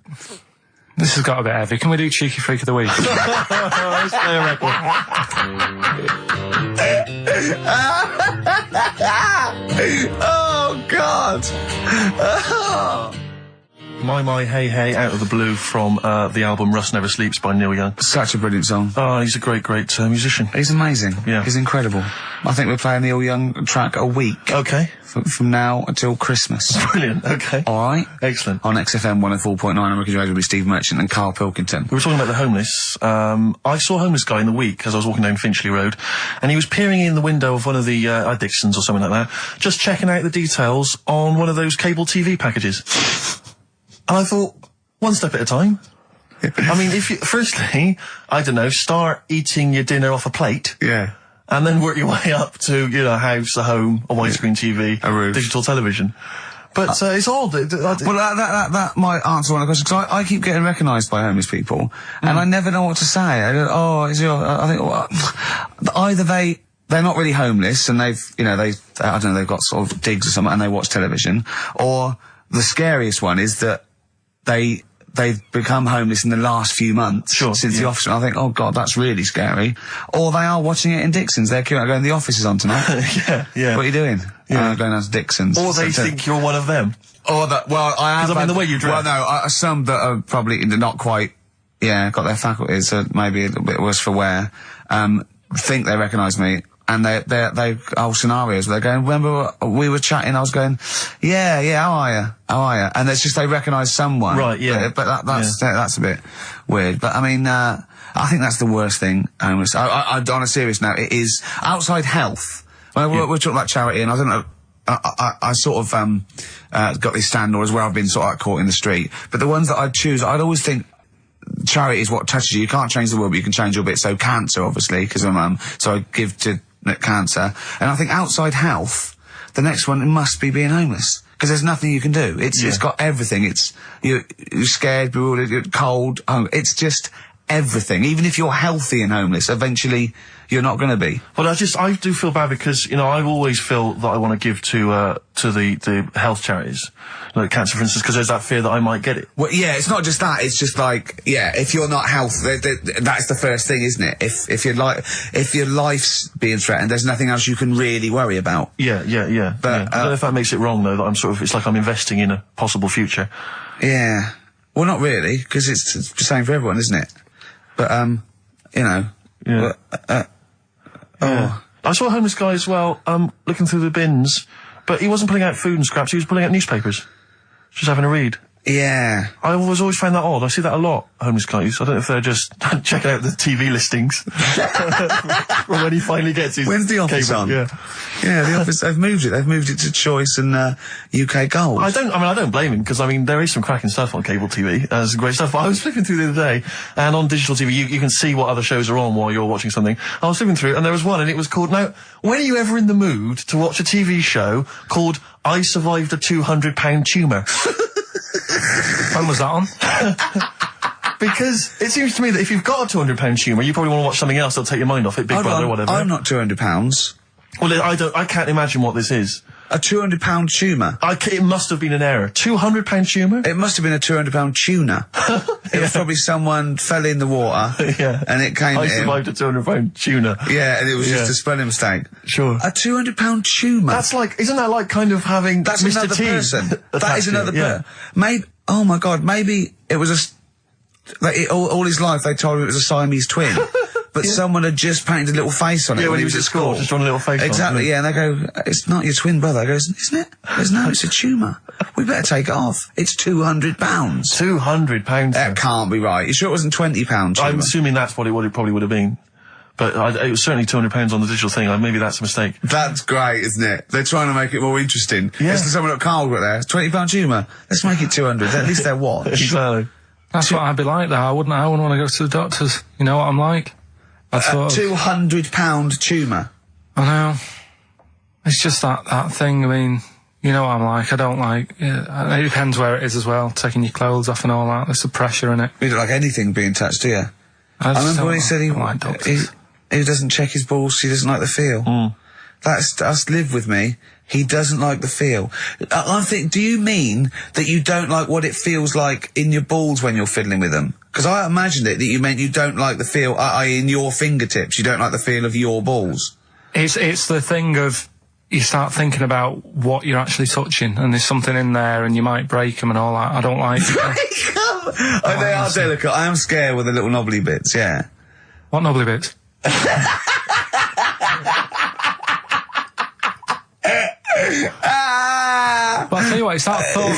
This has got a bit heavy. Can we do Cheeky Freak of the Week? Let's play a record. Oh, God! Oh. My Hey Hey out of the blue from the album Rust Never Sleeps by Neil Young. Such a brilliant song. Oh, he's a great musician. He's amazing. Yeah. He's incredible. I think we're playing Neil Young track a week. Okay. From now until Christmas. Brilliant, okay. Alright? Excellent. On XFM 104.9, American Radio with Steve Merchant and Karl Pilkington. We were talking about the homeless. I saw a homeless guy in the week as I was walking down Finchley Road, and he was peering in the window of one of the Dixons or something like that, just checking out the details on one of those cable TV packages. And I thought, one step at a time. I mean, firstly, I don't know, start eating your dinner off a plate. Yeah. and then work your way up to, you know, a house, a home, a widescreen TV, A roof. digital television. But it's odd. Well, that might answer one of the questions, because I keep getting recognised by homeless people, and I never know what to say. I go, I think, well, either they're not really homeless, and they've got sort of digs or something, and they watch television, or the scariest one is that they've become homeless in the last few months since the office. And I think, oh God, that's really scary. Or they are watching it in Dixon's. They're going, the office is on tonight. Yeah. What are you doing? Yeah. Going down to Dixon's. Or they think you're one of them. Or that, well, I have. Because, I mean, the way you dress. Well, no, some that are probably not quite, got their faculties, maybe a little bit worse for wear, think they recognise me. And they whole scenarios where they're going, remember we were chatting, I was going, yeah, how are you? And it's just they recognise someone. Right, yeah. But that's a bit weird. But I mean, I think that's the worst thing. On a serious note, it is outside health. Well, we're talking about charity, and I don't know, I sort of, got these stand orders where I've been sort of caught in the street. But the ones that I'd choose, I'd always think, charity is what touches you. You can't change the world, but you can change your bit. So cancer, obviously, because I'm so I give to cancer. And I think outside health, the next one must be being homeless, because there's nothing you can do. It's got everything. You're scared, bewildered, you're cold. It's just everything. Even if you're healthy and homeless, eventually you're not going to be. Well, I do feel bad because, you know, I always feel that I want to give to the health charities, like cancer, for instance, because there's that fear that I might get it. Well, yeah, it's not just that. It's just like, if you're not healthy, that's the first thing, isn't it? If your life's being threatened, there's nothing else you can really worry about. Yeah. But I don't know if that makes it wrong, though, that it's like I'm investing in a possible future. Yeah. Well, not really, because it's the same for everyone, isn't it? But, you know. Yeah. Oh. I saw a homeless guy as well, looking through the bins, but he wasn't pulling out food and scraps, he was pulling out newspapers. Just having a read. Yeah. I always found that odd. I see that a lot, homeless guys. I don't know if they're just checking out the TV listings. Or when he finally gets his When's the office cable. on? Yeah, the office, they've moved it. They've moved it to Choice and UK Gold. I don't blame him, because, I mean, there is some cracking stuff on cable TV. There's some great stuff. But I was flipping through the other day, and on digital TV, you can see what other shows are on while you're watching something. I was flipping through, and there was one, and it was called, now, when are you ever in the mood to watch a TV show called I Survived a 200-pound tumour? When was that on? Because it seems to me that if you've got a 200-pound tumour, you probably want to watch something else that'll take your mind off it, Big Brother or whatever. I'm not £200. Well, I can't imagine what this is. A £200 tumour? It must have been an error. £200 tumour? It must have been a £200 tuna. It was probably someone fell in the water. And it came I survived a £200 tuna. Yeah, and it was just a spelling mistake. Sure. A £200 tumour? That's like, isn't that like kind of having That's Mr. another T person. That is another person. person. Maybe, oh my God, maybe it was all his life they told him it was a Siamese twin. But someone had just painted a little face on it when he was at school. Just drawn a little face exactly, on it. Yeah, and they go, it's not your twin brother. I goes, isn't it? There's no, it's a tumour. We better take it off. It's £200. £200? That can't be right. You sure it wasn't £20? I'm assuming that's what it probably would have been. But it was certainly £200 on the digital thing. Maybe that's a mistake. That's great, isn't it? They're trying to make it more interesting. Yeah. It's someone at Carl got there. It's £20 tumour. Let's make it 200. At least they're watch. Exactly. That's what I'd be like, though. I wouldn't want to go to the doctors. You know what I'm like? A £200 tumour. I know. It's just that thing. I mean, you know what I'm like. I don't like. It depends where it is as well. Taking your clothes off and all that. There's some pressure in it. You don't like anything being touched, do you? I remember when he said he doesn't check his balls. He doesn't like the feel. That's live with me. He doesn't like the feel. I think, do you mean that you don't like what it feels like in your balls when you're fiddling with them? Because I imagined it that you meant you don't like the feel, in your fingertips. You don't like the feel of your balls. It's the thing of, you start thinking about what you're actually touching, and there's something in there, and you might break them and all that. I don't like Break them? They are delicate. I am scared with the little knobbly bits, yeah. What knobbly bits? But I'll tell you what, it's that thought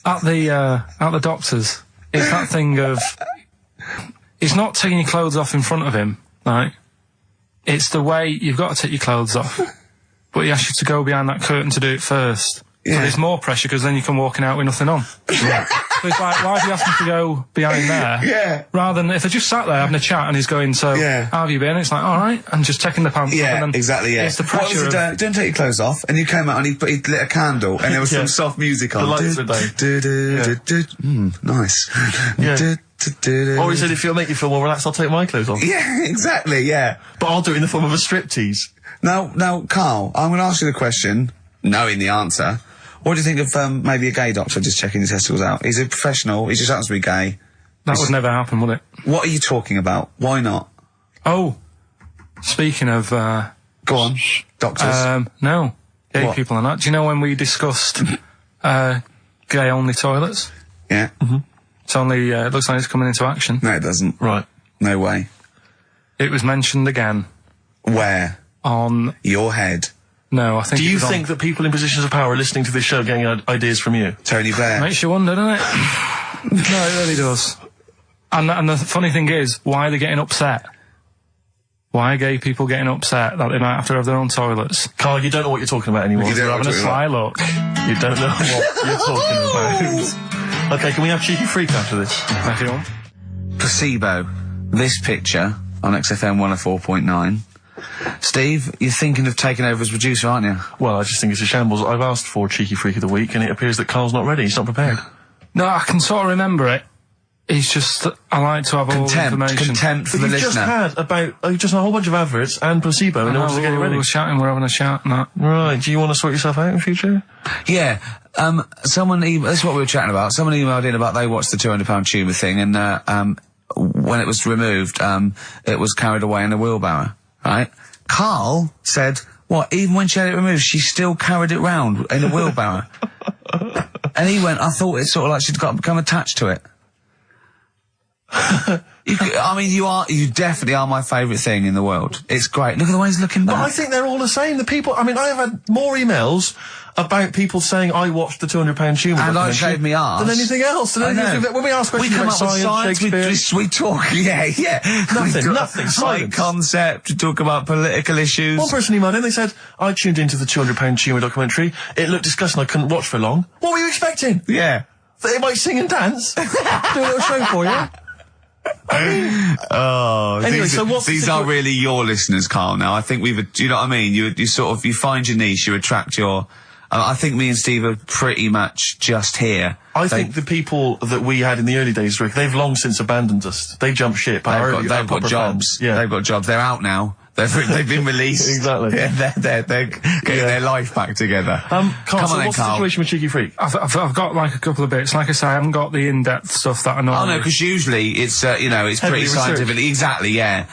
at the doctors. It's that thing of, it's not taking your clothes off in front of him, right? It's the way you've got to take your clothes off, but he asks you to go behind that curtain to do it first. Yeah. So there's more pressure, because then you come walking out with nothing on. But it's like, why have you asked me to go behind there? Yeah. Rather than if they just sat there having a chat and he's going, so, Yeah. how have you been? It's like, alright, and just taking the pants off. Yeah, And then exactly, yeah. It's the What was pressure he of... doing? Don't take your clothes off. And you came out and he lit a candle and there was Yeah. some soft music on. The lights were down. Nice. Yeah. Or he said, if it'll make you feel more relaxed, I'll take my clothes off. Yeah, exactly, yeah. But I'll do it in the form of a striptease. Now, Carl, I'm going to ask you the question, knowing the answer. What do you think of maybe a gay doctor just checking his testicles out? He's a professional, he just happens to be gay. That would never happen, would it? What are you talking about? Why not? Oh, speaking of, Go on, doctors. no, gay What? people and that. Do you know when we discussed, gay-only toilets? Yeah. It's only, it looks like it's coming into action. No, it doesn't. Right. No way. It was mentioned again Where? on, Your head. no, I think Do it you was on- think that people in positions of power are listening to this show getting ideas from you? Tony Blair. Makes you wonder, doesn't it? No, it really does. And the funny thing is, why are they getting upset? Why are gay people getting upset that they might have to have their own toilets? Carl, you don't know what you're talking about anymore. You don't They're know having a what sly look. You don't know what you're talking about. Okay, can we have Cheeky Freak after this? If you want. Placebo. This picture on XFM 104.9. Steve, you're thinking of taking over as producer, aren't you? Well, I just think it's a shambles. I've asked for Cheeky Freak of the Week, and it appears that Carl's not ready. He's not prepared. No, I can sort of remember it. It's just that I like to have all the information. Contempt for But the you've just listener. had just a whole bunch of adverts and placebo in order to get it ready. We're shouting, we're having a shout and that. Right, do you want to sort yourself out in future? Yeah, someone this is what we were chatting about. Someone emailed in about they watched the £200 tumour thing, and when it was removed, it was carried away in a wheelbarrow. Right? Carl said, "What? Even when she had it removed, she still carried it round in a wheelbarrow." And he went, "I thought it's sort of like she'd become attached to it." You definitely are my favourite thing in the world. It's great. Look at the way he's looking back. But I think they're all the same. The people, I have had more emails about people saying I watched the £200 tumour And I documentary shaved me arse. than anything else. I know. When we ask questions come about up with science, Shakespeare... we talk, yeah. Nothing, Slight silence. concept, we talk about political issues. One person emailed in, they said, I tuned into the £200 tumour documentary. It looked disgusting, I couldn't watch for long. What were you expecting? Yeah. That they might sing and dance? Do a little show for you? Oh, Anyway, so what's the these are really your listeners, Carl. Now, I think do you know what I mean? You sort of, you find your niche, you attract your, I think me and Steve are pretty much just here. I think the people that we had in the early days, Rick, they've long since abandoned us. They jumped ship. They've got jobs. Yeah. They've got jobs. They're out now. They've been released. Exactly. Yeah, they're getting their life back together. Carl, Come so on then, what's the Carl. situation with Cheeky Freak? I've got like a couple of bits. Like I say, I haven't got the in-depth stuff that I know. Oh no, because usually it's it's Heavily pretty researched. scientific. Exactly, yeah.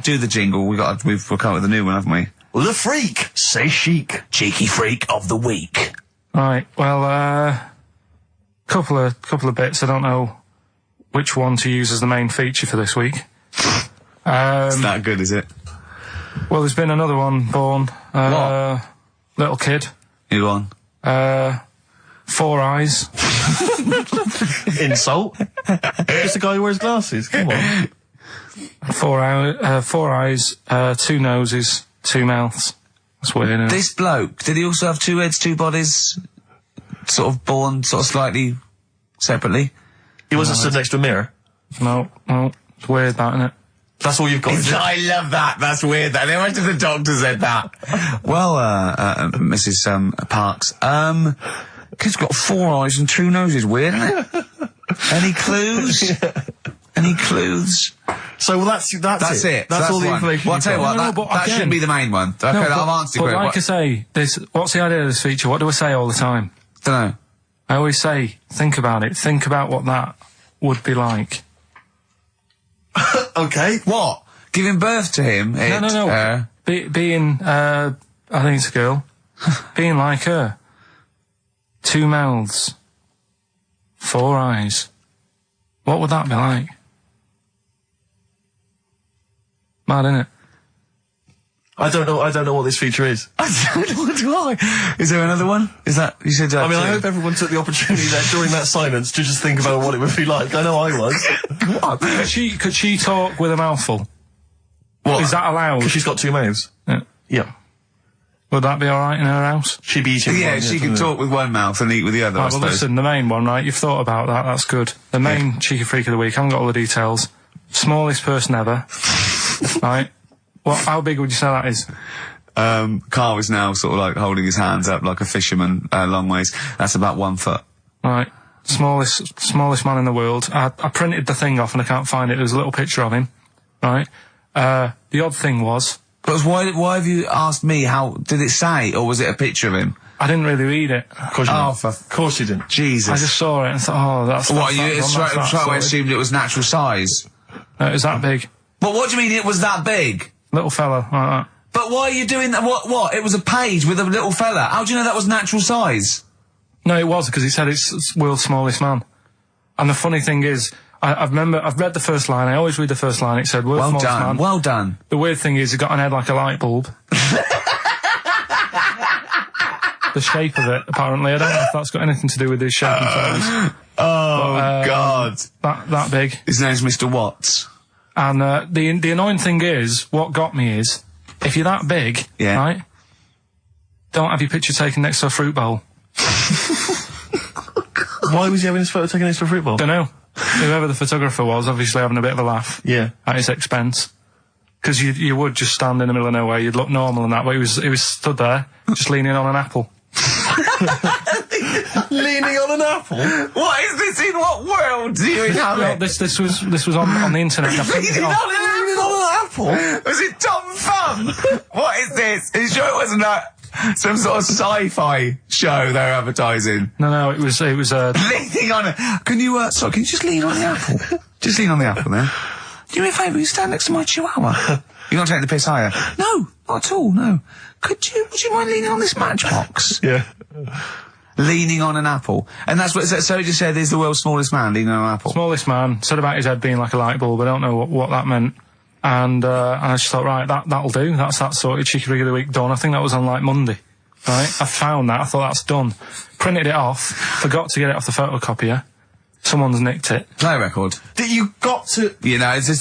Do the jingle. We've come up with a new one, haven't we? The Freak, say chic. Cheeky Freak of the Week. Right. Well, couple of bits. I don't know which one to use as the main feature for this week. It's that good, is it? Well, there's been another one born. What? Little kid. You go on. 4 eyes. Insult. Just a guy who wears glasses. Come on. 4 eyes, 2 noses, 2 mouths. That's weird, isn't it? This bloke, did he also have 2 heads, 2 bodies? Sort of born sort of slightly separately? He wasn't stood next to a mirror. No, it's weird, that, isn't it? That's all you've got. is it? I love that. That's weird. That. Imagine the doctor said that. Well, Mrs. Parks, kid's got 4 eyes and 2 noses. Weird, isn't it? Any clues? Any clues? So that's it. That's all the one. information. Well, I'll tell you what, No, but that again- should be the main one. Okay, I've answered but it. like I say, what's the idea of this feature? What do I say all the time? Don't know. I always say, think about it. Think about what that would be like. Okay. What? Giving birth to him? No. Being, I think it's a girl. Being like her. 2 mouths. 4 eyes. What would that be like? Mad, innit? I don't know what this feature is. I don't know why. Is there another one? Is that, you said I mean, I 2? hope everyone took the opportunity there during that silence to just think about what it would be like. I know I was. Could she talk with a mouthful? What? Is that allowed? Because she's got 2 mouths. Yeah. Yeah. Would that be alright in her house? She'd be eating Yeah, one, she can talk with one mouth and eat with the other, I Right, well, suppose. listen, the main one, right? You've thought about that. That's good. The main cheeky freak of the week. I haven't got all the details. Smallest person ever. Right? How big would you say that is? Carl is now sort of like holding his hands up like a fisherman, long ways. That's about 1 foot. Right. Smallest man in the world. I printed the thing off and I can't find it. There was a little picture of him. Right? The odd thing was... But why have you asked me how... Did it say, or was it a picture of him? I didn't really read it. Of course you didn't. Of course you didn't. Jesus. I just saw it and thought, oh, that's... What, that's you straight away assumed it was natural size? No, it was that big. But what do you mean it was that big? Little fella, like that. But why are you doing that? What? It was a page with a little fella. How do you know that was natural size? No, it was, because he said it's world's smallest man. And the funny thing is, I've read the first line, I always read the first line, it said world's smallest man. Well done. The weird thing is, he got an head like a light bulb. The shape of it, apparently. I don't know if that's got anything to do with his shape and face. God. That big. His name's Mr. Watts. And the annoying thing is, what got me is, if you're that big, Yeah. right, don't have your picture taken next to a fruit bowl. Why was he having his photo taken next to a fruit bowl? Don't know. Whoever the photographer was, obviously having a bit of a laugh. Yeah. At his expense. Because you would just stand in the middle of nowhere, you'd look normal and that, but he was stood there, just leaning on an apple. Leaning on an apple? What is this? In what world do you Well, inhabit? this was on the internet. I printed it Leaning off. on an apple? Was it Tom Thumb? What is this? Are you sure it wasn't some sort of sci-fi show they were advertising? No, it was Leaning on it. Can you just lean on the apple? Just lean on the apple there. Do me a favour, you stand next to my chihuahua. You're not taking the piss, are you? No, not at all, no. Would you mind leaning on this matchbox? Yeah. Leaning on an apple. And that's what, so you just said he's the world's smallest man leaning on an apple. smallest man, said about his head being like a light bulb, I don't know what that meant. And I just thought, right, that'll do. That's that sorted. Cheeky Rig of the Week done. I think that was on like Monday. Right? I found that. I thought that's done. Printed it off. Forgot to get it off the photocopier. Someone's nicked it. Play a record. You got to... You know, it's just,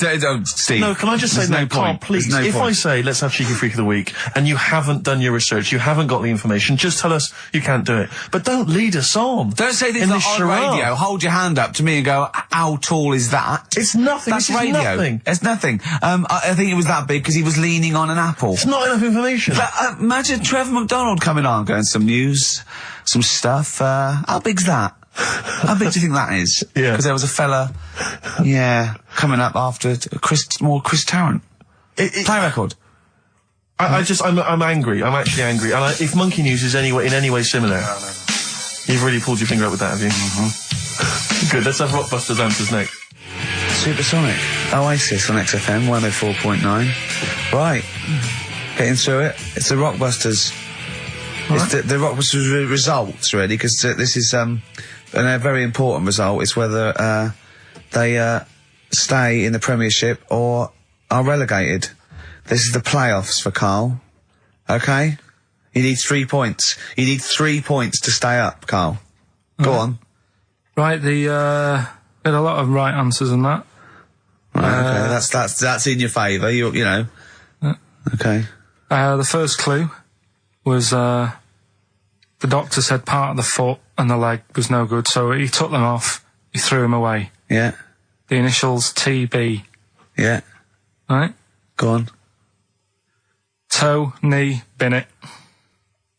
Steve. No, can I just say, there's no, no Carl, point. please, There's no if point. I say, let's have Cheeky Freak of the Week, and you haven't done your research, you haven't got the information, just tell us you can't do it. But don't lead us on. Don't say this in on this charade. radio. Hold your hand up to me and go, how tall is that? It's nothing. That's This is radio. nothing. It's nothing. I think it was that big because he was leaning on an apple. It's not enough information. But, imagine Trevor McDonald coming on, going some news, some stuff. How big's that? How big do you think that is? Yeah. Because there was a fella, coming up after Chris Tarrant. Play a record. I'm angry. I'm actually angry. And if Monkey News is in any way similar, you've really pulled your finger out with that, have you? Mm-hmm. Good. Let's have Rockbusters answers next. Supersonic. Oasis on XFM 104.9. Right. Getting through it. It's the Rockbusters. It's the Rockbusters results, really, because this is a very important result. It's whether they stay in the Premiership or are relegated. This is the playoffs for Carl. Okay? You need 3 points. You need 3 points to stay up, Carl. Go on. Right, we had a lot of right answers in that. Right, okay, that's in your favour, you know. Okay. The first clue was, the doctor said part of the foot and the leg was no good, so he took them off, he threw them away. Yeah. The initials TB. Yeah. Right? Go on. Tony Bennett.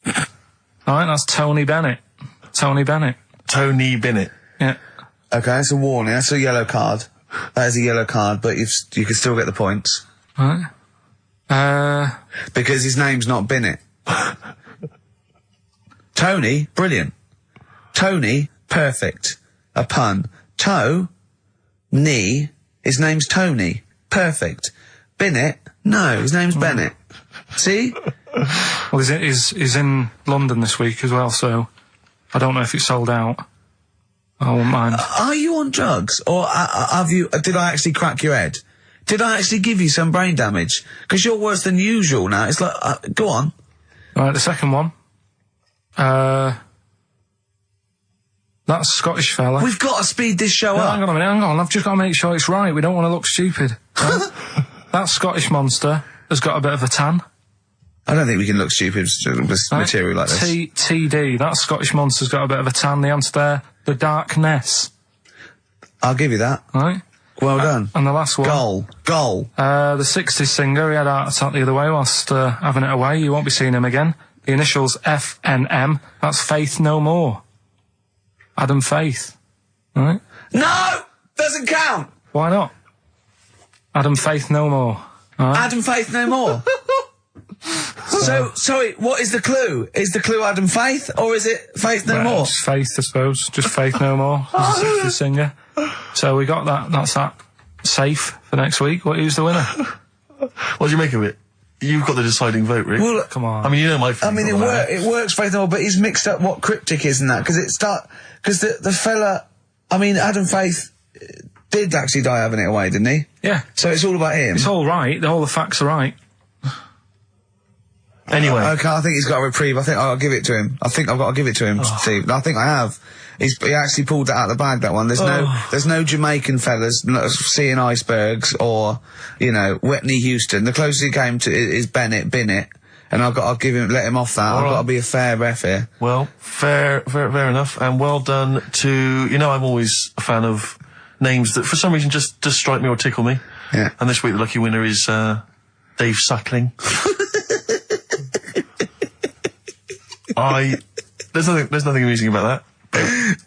Alright, that's Tony Bennett. Tony Bennett. Tony Bennett. Yeah. Okay, that's a warning. That's a yellow card. That is a yellow card, but you can still get the points. Right. Because his name's not Bennett. Tony, brilliant. Tony, perfect. A pun. Toe, knee, his name's Tony. Perfect. Bennett, no, his name's Bennett. See? Well, he's in London this week as well, so I don't know if it's sold out. I won't mind. Are you on drugs? Or did I actually crack your head? Did I actually give you some brain damage? Because you're worse than usual now. It's like, go on. Right, the second one. That Scottish fella. We've got to speed this show No, up. hang on a minute, hang on. I've just got to make sure it's right. We don't want to look stupid. Right? That Scottish monster has got a bit of a tan. I don't think we can look stupid with material like this. TD, that Scottish monster's got a bit of a tan. The answer there, the Darkness. I'll give you that. Right. Well done. And the last one. Goal. The 60s singer, he had a heart attack the other way whilst having it away. You won't be seeing him again. The initials FNM. That's Faith No More. Adam Faith. Right? No! Doesn't count! Why not? Adam Faith No More. Right? Adam Faith No More. So, sorry, what is the clue? Is the clue Adam Faith, or is it Faith No More? Just Faith, I suppose. Just Faith No More. He's a 60s singer. So we got that. That's that. Safe for next week. Who's the winner? What do you make of it? You've got the deciding vote, Rick. Well, Come on. I mean, you know my feelings. I mean, it works Faith No More, but he's mixed up what cryptic is and that, because the fella, I mean, Adam Faith did actually die having it away, didn't he? Yeah. So it's all about him. It's all right. All the facts are right. Anyway. Okay, I think he's got a reprieve. I think I'll give it to him. I think I've got to give it to him, Steve. I think I have. He actually pulled that out of the bag, that one. There's no Jamaican fellas seeing icebergs or, you know, Whitney Houston. The closest he came to is Bennett, and I'll let him off that. I've got to be a fair ref here. Well, fair enough, and well done to, you know, I'm always a fan of names that for some reason just strike me or tickle me. Yeah. And this week the lucky winner is, Dave Suckling. There's nothing amusing about that.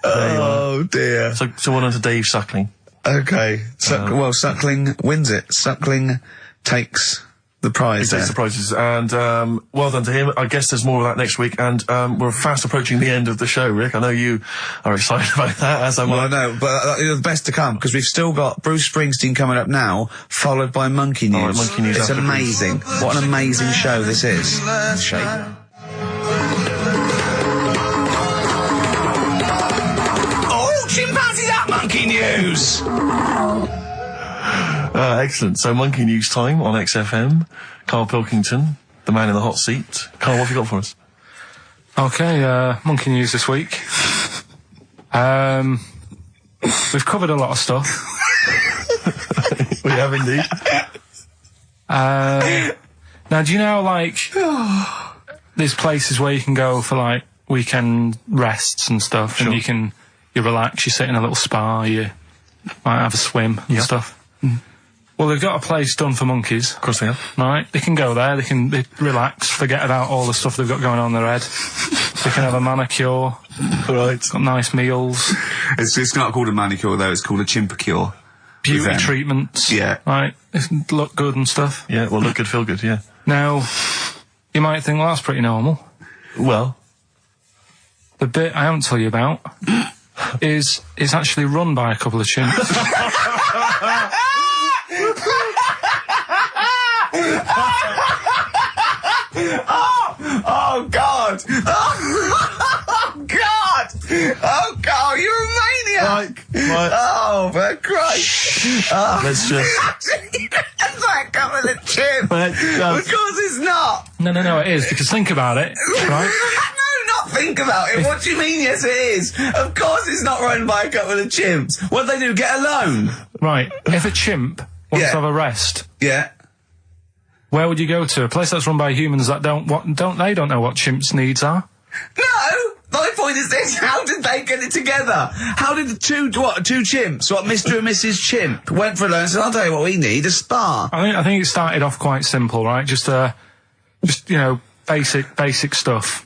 Oh dear. So well done to Dave Suckling. Okay. Suckling wins it. Suckling takes the prize. He takes the prizes, and well done to him. I guess there's more of that next week, and we're fast approaching the end of the show, Rick. I know you are excited about that, as am I. Well, I know, but the best to come, because we've still got Bruce Springsteen coming up now, followed by Monkey News. All right, Monkey News. It's amazing. What an amazing show this is. Shake. Chimpanzee that Monkey News! Excellent. So Monkey News time on XFM. Karl Pilkington, the man in the hot seat. Karl, what have you got for us? Okay, Monkey News this week. We've covered a lot of stuff. We have indeed. Now, do you know, like, there's places where you can go for, like, weekend rests and stuff, Sure. and you relax, you sit in a little spa, you might have a swim and stuff. Mm. Well, they've got a place done for monkeys. Of course they have. Right? They can go there, they relax, forget about all the stuff they've got going on in their head. They can have a manicure. Right. Got nice meals. It's not called a manicure, though, it's called a chimpacure. Beauty treatments. Yeah. Right? They look good and stuff. Yeah, well, look good, feel good, yeah. Now, you might think, well, that's pretty normal. Well. The bit I haven't told you about is actually run by a couple of chimps. Oh God! Oh God! Oh God! You're a maniac! Right. Oh, for Christ! Oh. Let's just... It's like a couple of chimps. Of course it's not. No, it is, because think about it, right? No, not think about it. What do you mean? Yes, it is. Of course it's not run by a couple of chimps. What do they do? Get a loan? Right. If a chimp wants to have a rest, Yeah. where would you go to? A place that's run by humans that don't know what chimps' needs are? No! My point is this, how did they get it together? How did the two chimps, Mr. and Mrs. Chimp, went for a loan and said, I'll tell you what we need, a spa. I think it started off quite simple, right? Just you know, basic stuff.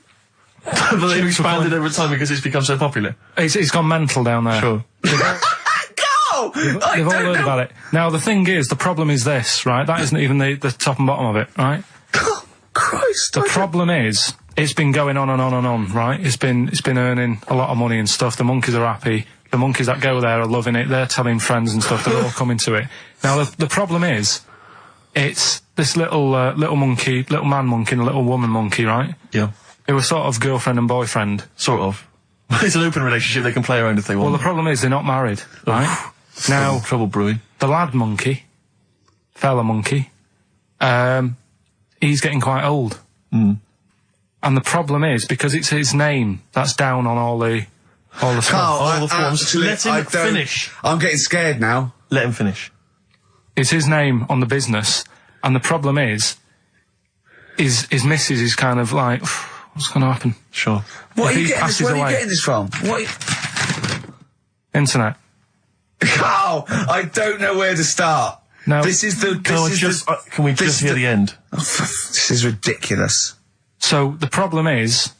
But they've expanded over time because it's become so popular. It's gone mental down there. Sure. Go! They've all heard about it. Now, the thing is, the problem is this, right? That isn't even the top and bottom of it, right? Oh, Christ. The problem is, it's been going on and on and on, right? It's been earning a lot of money and stuff. The monkeys are happy. The monkeys that go there are loving it. They're telling friends and stuff. They're all coming to it. Now, the problem is, it's this little monkey, little man monkey and a little woman monkey, right? Yeah. They were sort of girlfriend and boyfriend. Sort of. It's an open relationship. They can play around if they want. Well, the problem is they're not married, right? Now, trouble brewing. The lad monkey, fella monkey, he's getting quite old. Mm. And the problem is, because it's his name that's down on all the stuff. All the forms. Let him finish. I'm getting scared now. Let him finish. It's his name on the business, and the problem is, his missus is kind of like, what's going to happen? Sure. What If are you he getting this, passes where are you away- getting this from? Internet. Carl, I don't know where to start. No. This is the... Can we this just is hear the- the end? This is ridiculous. So the problem is,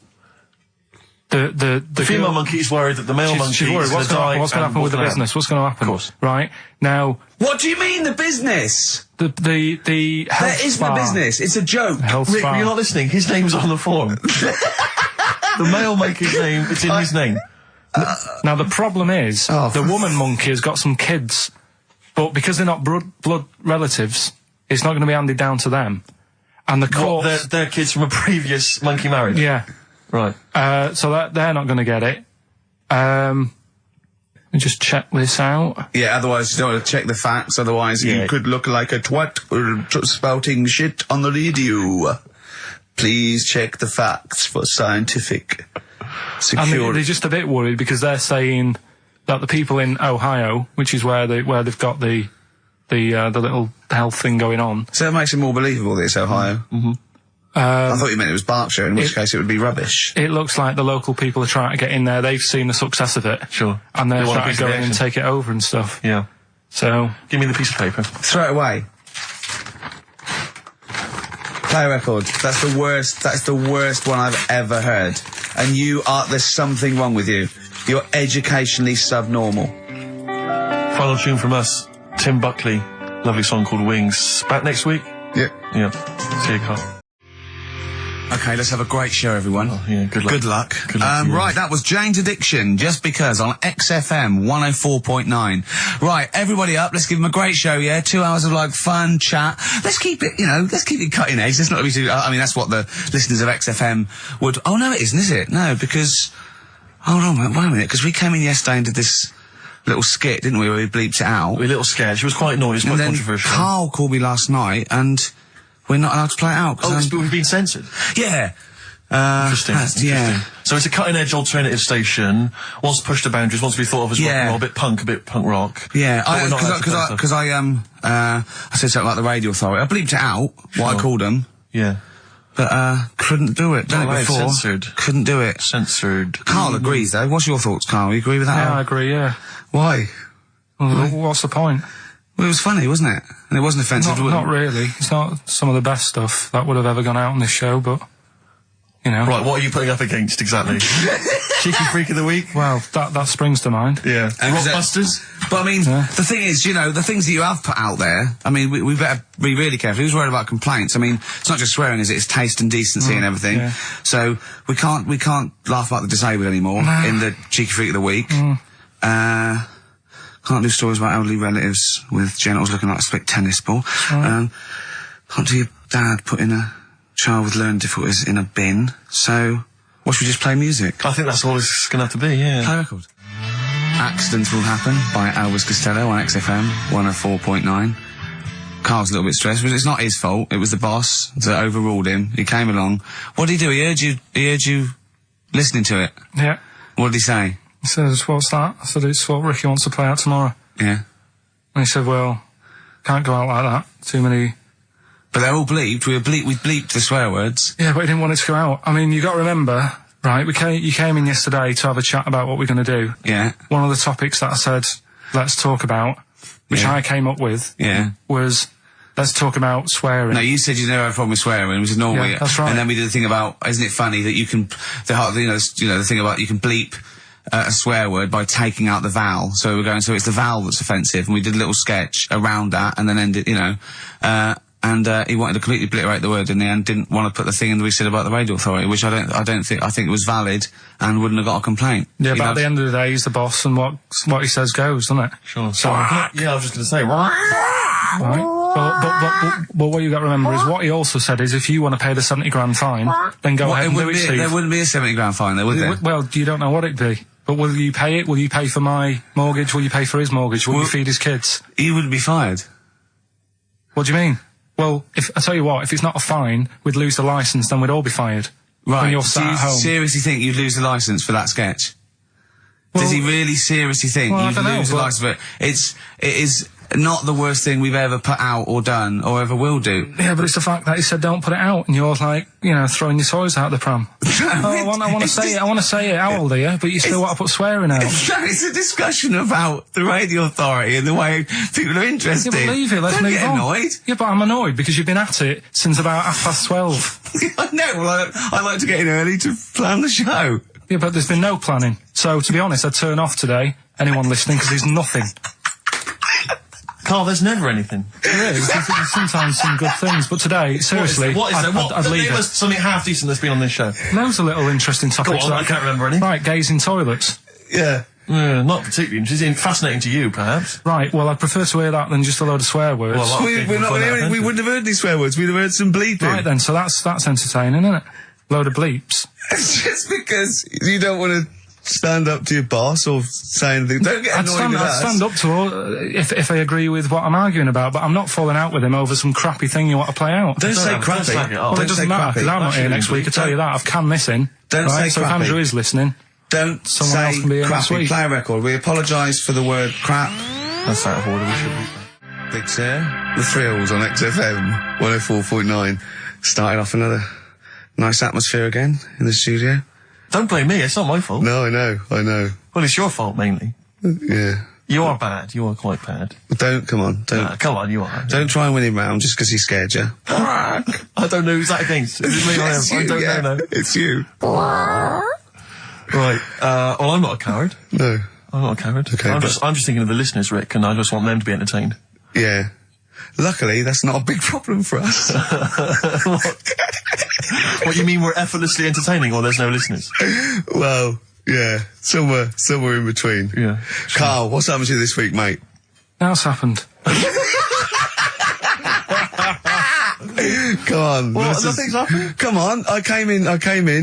the female girl- monkey is worried that the male monkey she's worried. is What's going to die. going to happen with the business? What's going to happen? Of course. Right now, What do you mean, the business? the health There isn't spa. a business. It's a joke. Health Rick, spa. you're not listening. His name's on the form. The male monkey's name, it's in his name. Now the problem is, Oh, the woman monkey has got some kids, but because they're not blood relatives, it's not going to be handed down to them. And the court, They're kids from a previous monkey marriage. yeah, Right. so they're not going to get it. Let me just check this out. Yeah, otherwise you don't want to check the facts, otherwise Yeah. you could look like a twat spouting shit on the radio. Please check the facts for scientific And security. they're just a bit worried because they're saying that the people in Ohio, which is where they've got the little health thing going on. So that makes it more believable that it's Ohio. Mm-hmm. I thought you meant it was Berkshire, in which case it would be rubbish. It looks like the local people are trying to get in there. They've seen the success of it. Sure. And they're They want a trying piece to of go the in and action. take it over and stuff. Yeah. So, Give me the piece of paper. Throw it away. Play a record. That's the worst one I've ever heard. And there's something wrong with you. You're educationally subnormal. Final tune from us, Tim Buckley. Lovely song called Wings. Back next week? Yeah. Yeah. See you, Carl. Okay, let's have a great show, everyone. Oh, yeah, good luck. Good luck. Good luck to you. Right, that was Jane's Addiction, Just Because, on XFM 104.9. Right, everybody up, let's give them a great show, yeah? 2 hours of, like, fun chat. Let's keep it, let's keep it cutting edge. Let's not be too, I mean, that's what the listeners of XFM would, oh no, it isn't, is it? No, because, hold on, wait a minute, because we came in yesterday and did this little skit, didn't we, where we bleeped it out. A little scared. She was quite noisy, And quite then controversial. Carl called me last night, and we're not allowed to play it out. 'cause But we've been censored. yeah. Interesting. Yeah. So it's a cutting-edge alternative station. Wants to push the boundaries. Wants to be thought of as rock and roll, a bit punk rock. Yeah, But we're not allowed to play stuff. because I said something like the radio authority. I bleeped it out, what I called them, Yeah. but couldn't do it. Done Not it allowed, before. censored. Couldn't do it. Censored. Carl agrees though. What's your thoughts, Carl? You agree with that? yeah, I agree, yeah. Why? Well, what's the point? Well, it was funny, wasn't it? And it wasn't offensive. Not really. It's not some of the best stuff that would have ever gone out on this show, but, Right, what are you putting up against, exactly? Cheeky Freak of the Week? Well, that springs to mind. Yeah. And Rockbusters? But I mean, Yeah. the thing is, the things that you have put out there, I mean, we better be really careful. Who's worried about complaints? I mean, it's not just swearing, is it? It's taste and decency and everything. yeah. So we can't laugh about the disabled anymore in the Cheeky Freak of the Week. Can't do stories about elderly relatives with genitals looking like a split tennis ball. Can't do your dad putting a child with learning difficulties in a bin. So, what should we just play music? I think that's all it's going to have to be, yeah. Play a record. Accidents Will Happen by Elvis Costello on XFM 104.9. Carl's a little bit stressed, but it's not his fault. It was the boss that overruled him. He came along. What did he do? He heard you listening to it. Yeah. What did he say? He says, what's that? I said, it's what Ricky wants to play out tomorrow. Yeah. And he said, well, can't go out like that. Too many... But they're all bleeped. We bleeped the swear words. Yeah, but he didn't want it to go out. I mean, you got to remember, right, you came in yesterday to have a chat about what we're going to do. Yeah. One of the topics that I said, let's talk about, which Yeah. I came up with, Yeah. was, let's talk about swearing. No, you said you never had a problem with swearing, which is normal. Yeah, that's right. And then we did the thing about, isn't it funny that you can, the thing about you can bleep a swear word by taking out the vowel. So we're going, so it's the vowel that's offensive, and we did a little sketch around that, and then ended, and he wanted to completely obliterate the word in the end, didn't want to put the thing in that we said about the radio authority, which I think it was valid and wouldn't have got a complaint. Yeah, but at the end of the day, he's the boss, and what he says goes, doesn't it? Sure. So, Yeah, I was just going to say, right? But what you got to remember is what he also said is if you want to pay the 70 grand fine, then go ahead and do it, Steve. There wouldn't be a 70 grand fine there, would there? Well, you don't know what it'd be. But will you pay it? Will you pay for my mortgage? Will you pay for his mortgage? Will you feed his kids? He wouldn't be fired. What do you mean? Well, I tell you what, if it's not a fine, we'd lose the licence, then we'd all be fired. Right. When you're Do sat you at home. seriously think you'd lose the licence for that sketch? Well, Does he really seriously think well, I you'd don't know, lose the but- licence for it? It is not the worst thing we've ever put out or done or ever will do. Yeah, but it's the fact that he said don't put it out, and you're like, you know, throwing your toys out the pram. I want to say it. I want to say it. How old are you? But you still want to put swearing out. It's a discussion about the radio authority and the way people are interested. Yeah, but leave it. Let's Don't move get on. annoyed. Yeah, but I'm annoyed because you've been at it since about 12:30. I know. Well, I like to get in early to plan the show. Yeah, but there's been no planning. So, to be honest, I'd turn off today, anyone listening, because there's nothing. Carl, there's never anything. There is. There's sometimes some good things, but today, seriously, What is there? I'd leave Name it. us something half decent that's been on this show. Loads of little interesting topics. Go on, I can't remember any. Right, gays in toilets. Yeah. Not particularly interesting. Fascinating to you, perhaps. Right, well, I'd prefer to hear that than just a load of swear words. Well, a lot of people find that We wouldn't have heard these swear words. We'd have heard some bleeping. Right then, so that's entertaining, isn't it? Load of bleeps. It's just because you don't want to stand up to your boss or say anything. Don't get annoyed with I'd us. stand up to her if I agree with what I'm arguing about, but I'm not falling out with him over some crappy thing you want to play out. Don't say Don't crappy. slag it off. Well, Don't it doesn't say matter, crappy. because I'm not here next week, I tell you that. I've canned this in. Don't right? say So if crappy. Andrew is listening, Don't Someone else say can be here next crappy. week. Play a record. We apologise for the word crap. That's out of order. We should be. Big Sir, the Thrills on XFM 104.9. Started off another nice atmosphere again in the studio. Don't blame me. It's not my fault. No, I know. Well, it's your fault mainly. Yeah. You are bad. You are quite bad. Come on, Come on, you are. don't try and win him round just because he scared you. I don't know who's that against. Is it me or him? It's I you, don't yeah. know. No. It's you. Right. Well, I'm not a coward. No. I'm not a coward. Okay, I'm but- just thinking of the listeners, Rick, and I just want them to be entertained. Yeah. Luckily, that's not a big problem for us. What, you mean we're effortlessly entertaining, or there's no listeners? Well, yeah, somewhere in between. Yeah. Carl, what's happened to you this week, mate? now it's happened. Come on. Well, this is- nothing's happened. Come on, I came in,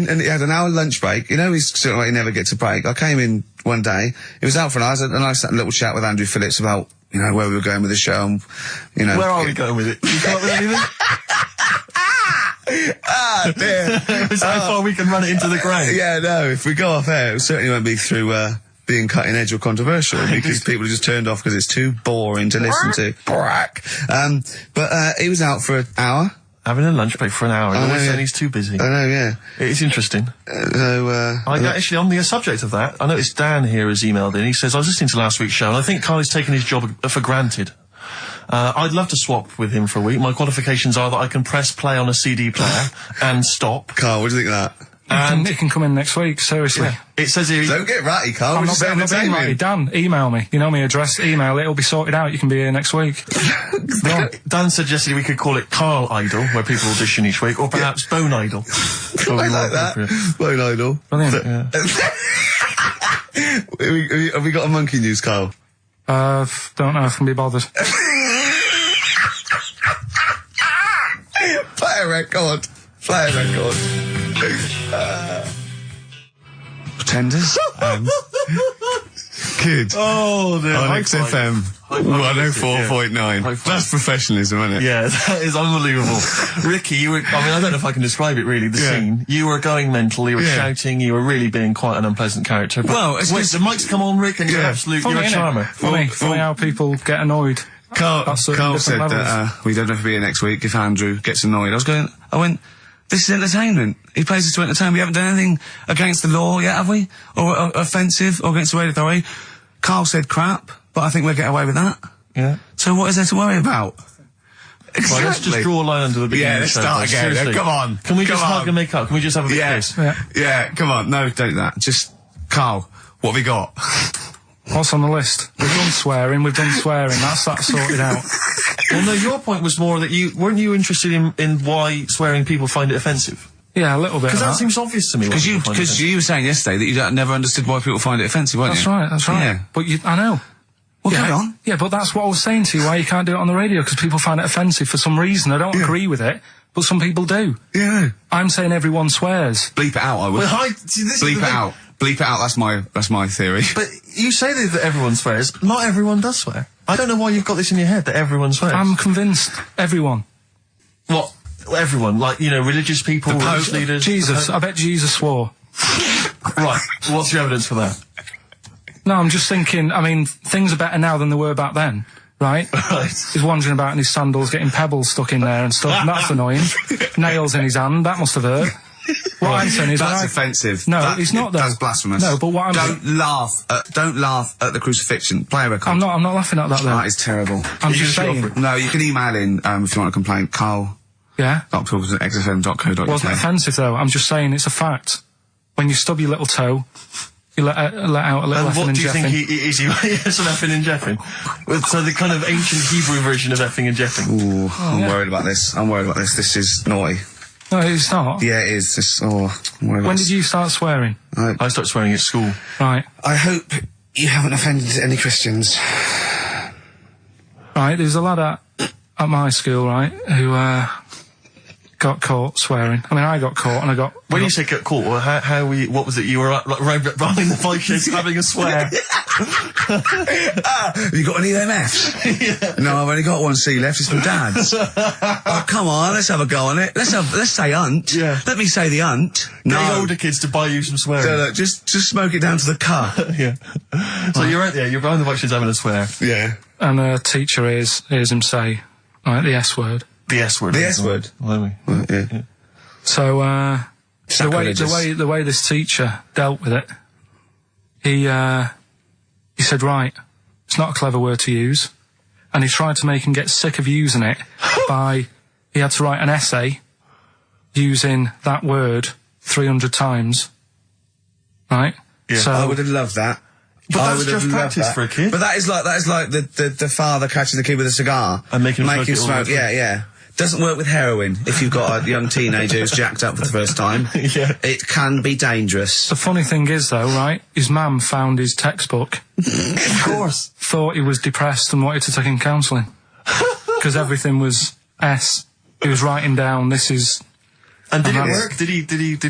and he had an hour lunch break. You know, he's sort of like he never gets a break. I came in one day, he was out for an hour, and I sat in a little chat with Andrew Phillips about, you know, where we were going with the show, and, you know. Where are we going with it? You come up with anything? Ah, dear. It's how far we can run it into the ground. Yeah, no, if we go off air, it certainly won't be through, being cutting edge or controversial, because people are just turned off because it's too boring to listen to. But he was out for an hour. Having a lunch break for an hour, and I know, always yeah. saying he's too busy. I know, yeah. It's interesting. Actually, on the subject of that, I noticed Dan here has emailed in. He says, I was listening to last week's show, and I think Carly's taken his job for granted. I'd love to swap with him for a week. My qualifications are that I can press play on a CD player and stop. Carl, what do you think of that? And it can come in next week, seriously. It says here... Don't get ratty, Carl. I'm We're not just being entertaining. ratty. Dan, email me. You know my address. Email it. It'll be sorted out. You can be here next week. Dan suggested we could call it Carl Idol, where people audition each week, or perhaps Bone Idol. I like that. Bone Idol. Brilliant. Have we got a monkey news, Carl? Don't know if I can be bothered. Play a record. Pretenders and Good. Oh, dear. On High XFM five. 104.9. High five. That's professionalism, isn't it? Yeah, that is unbelievable. Ricky, you were, I don't know if I can describe it really, the scene. You were going mental, you were shouting, you were really being quite an unpleasant character. But Well, it's wait, just- the mic's come on, Rick, and you're Funny, you're a innit? charmer. Funny how people get annoyed. Carl At certain said different that we don't have to be here next week if Andrew gets annoyed. I went, this is entertainment. He plays us to entertain. We haven't done anything against the law yet, have we? Or offensive, or against the radio authority. Carl said crap, but I think we'll get away with that. Yeah. So what is there to worry about? Exactly. Right, let's just draw a line under the beginning of the let's show. start guys. again. Seriously. Come on. Can we just Come hug on. and make up? Can we just have a bit of Yes. this? Yeah. Come on. No, don't do that. Just, Carl, what have we got? What's on the list? We've done swearing. That's that sorted out. Well, no, your point was more that weren't you interested in why swearing people find it offensive? Yeah, a little bit. Because of that seems obvious to me. Because you were saying yesterday that you never understood why people find it offensive, weren't That's you? right. Yeah. But I know. Well, yeah, carry on. Yeah, but that's what I was saying to you, why you can't do it on the radio, because people find it offensive for some reason. I don't agree with it, but some people do. Yeah. I'm saying everyone swears. Bleep it out, I would. Well, see, this is Bleep the it thing. out. Bleep it out. That's my theory. But you say that everyone swears. Not everyone does swear. I don't know why you've got this in your head that everyone swears. I'm convinced everyone. What? Everyone? Like, religious people, The Pope. religious leaders? Jesus, I bet Jesus swore. Right. What's your evidence for that? No, I'm just thinking, things are better now than they were back then. right? He's wandering about in his sandals, getting pebbles stuck in there and stuff, and that's annoying. Nails in his hand, that must have hurt. What I'm saying is... That's offensive. No, it's not, though. That's blasphemous. No, but what I'm... Don't laugh at the crucifixion. Play a record. I'm not laughing at that, though. That is terrible. I'm just saying... No, you can email in, if you want to complain. Karl. Yeah? Rockbusters@xfm.co.uk. Wasn't offensive, though. I'm just saying it's a fact. When you stub your little toe, you let out a little effing and jeffing. What do you think is he some effing and jeffing? So the kind of ancient Hebrew version of effing and jeffing. Ooh, I'm worried about this. This is naughty. No, it's not. Yeah, it is. When did you start swearing? I started swearing at school. Right. I hope you haven't offended any Christians. Right, there's a lad at my school, right, who got caught swearing. I mean, I got caught and I got... When you say get caught, well, what was it? You were like behind the bike sheds having a swear. Have you got any EMFs? Yeah. No, I've only got one C left. It's from Dad's. Oh, come on, let's have a go on it. Let's say unt. Yeah. Let me say the unt. No. Get older kids to buy you some swearing. So look, just smoke it down to the car. Yeah. So you're right there. You're behind the bike sheds having a swear. Yeah. And a teacher hears him say, right, the S word. The S word. The S word. Well, yeah. So, the way this teacher dealt with it, he said, right, it's not a clever word to use, and he tried to make him get sick of using it he had to write an essay using that word 300 times, right? Yeah. So I would have loved that. But that's just practice for a kid. But that is like the father catching the kid with a cigar and making him smoke. Yeah. Doesn't work with heroin if you've got a young teenager who's jacked up for the first time. Yeah. It can be dangerous. The funny thing is, though, right, his mum found his textbook. Of course. Thought he was depressed and wanted to take him counselling. Because everything was S. He was writing down, this is... And did it work? Did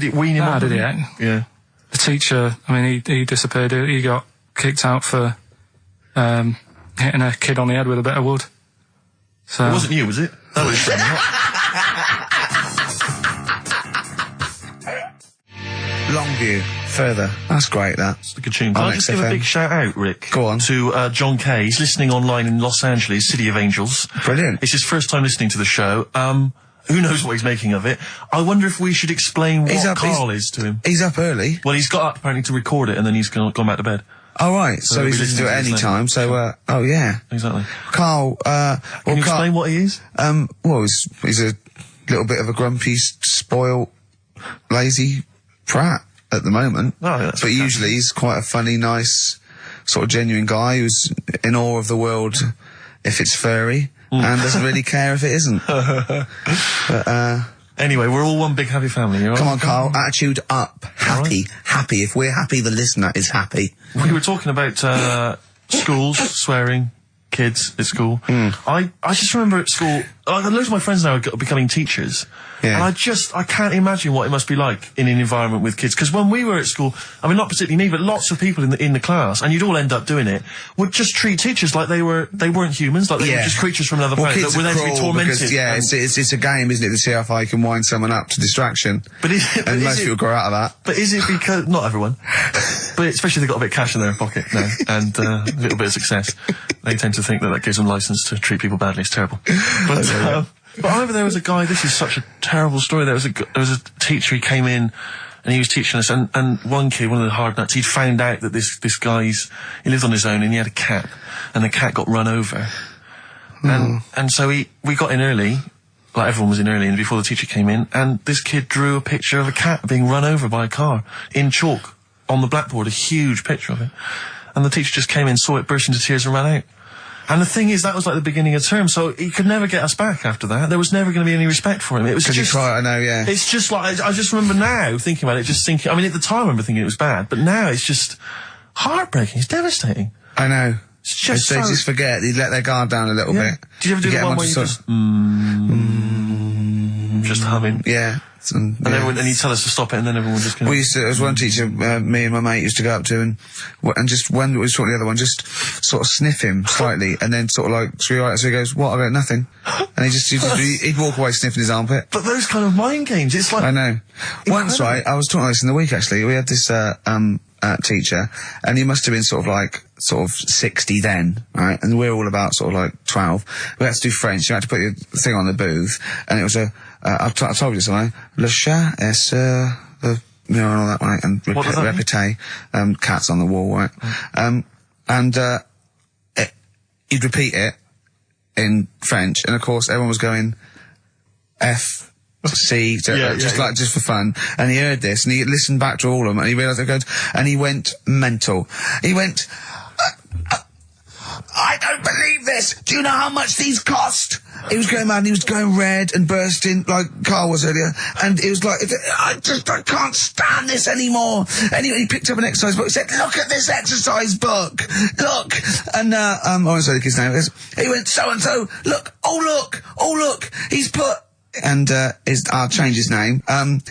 it wean him up? Did it? Yeah. The teacher, I mean, he disappeared. He got kicked out for hitting a kid on the head with a bit of wood. So it wasn't you, was it? That was Longview, further. That's great, that. It's a good tune. Can I just give a big shout out, Rick? Go on. To John Kay. He's listening online in Los Angeles, City of Angels. Brilliant. It's his first time listening to the show. Who knows what he's making of it? I wonder if we should explain what Karl is to him. He's up early. Well, he's got up apparently to record it and then he's gone back to bed. Oh, right. So he's listening to it any time. So, oh, yeah. Exactly. Karl, Can you explain what he is? Well, he's a little bit of a grumpy, spoiled, lazy prat at the moment. Oh, that's but usually he's quite a funny, nice, sort of genuine guy who's in awe of the world if it's furry and doesn't really care if it isn't. But, anyway, we're all one big happy family. You know? Come on, Karl. Attitude up. Happy. Right. Happy. If we're happy, the listener is happy. We were talking about schools, swearing, kids at school. I just remember at school, loads of my friends now are becoming teachers. Yeah. And I can't imagine what it must be like in an environment with kids. Because when we were at school, I mean, not particularly me, but lots of people in the class, and you'd all end up doing it, would just treat teachers like they weren't humans, like they were just creatures from another planet that were there to be tormented. Because, it's a game, isn't it, to see how far you can wind someone up to distraction. But most people grow out of that. But is it because, not everyone, but especially they've got a bit of cash in their pocket now, and a little bit of success, they tend to think that gives them license to treat people badly. It's terrible. But I remember there was a guy, this is such a terrible story, there was a teacher, he came in and he was teaching us, and one kid, one of the hard nuts, he'd found out that this he lived on his own and he had a cat, and the cat got run over. And so we got in early, like everyone was in early, and before the teacher came in, and this kid drew a picture of a cat being run over by a car in chalk on the blackboard, a huge picture of it. And the teacher just came in, saw it, burst into tears and ran out. And the thing is, that was like the beginning of term, so he could never get us back after that. There was never going to be any respect for him. It was just... I know, yeah. It's just like, I just remember now thinking about it, just thinking, I mean, at the time I remember thinking it was bad, but now it's just heartbreaking. It's devastating. I know. It's just they just forget, they let their guard down a little bit. Did you ever do the one where you just humming? Yeah. And he'd tell us to stop it, and then everyone just... We used to, there was one teacher, me and my mate used to go up to, and just when we was talking to the other one, just sort of sniff him slightly, and then sort of like, so he goes, what? I go, nothing. And he'd walk away sniffing his armpit. But those kind of mind games, it's like... I know. Once, right, I was talking about this in the week, actually, we had this, teacher, and he must have been sort of 60 then, right? And we're all about sort of like 12. We had to do French. You had to put your thing on the booth, and it was I told you something. Le chat est the, you know, and all that, right? And répété, cats on the wall, right? He'd repeat it in French, and of course everyone was going F, C, just for fun. And he heard this, and he listened back to all of them, and he realised they're good, and he went mental. He went, I don't believe this! Do you know how much these cost? He was going mad, and he was going red and bursting like Karl was earlier, and it was like, I can't stand this anymore. Anyway, he picked up an exercise book. He said, look at this exercise book, look. And I won't say the kid's name. He went, so and so, look, oh look, he's put. And I'll change his name.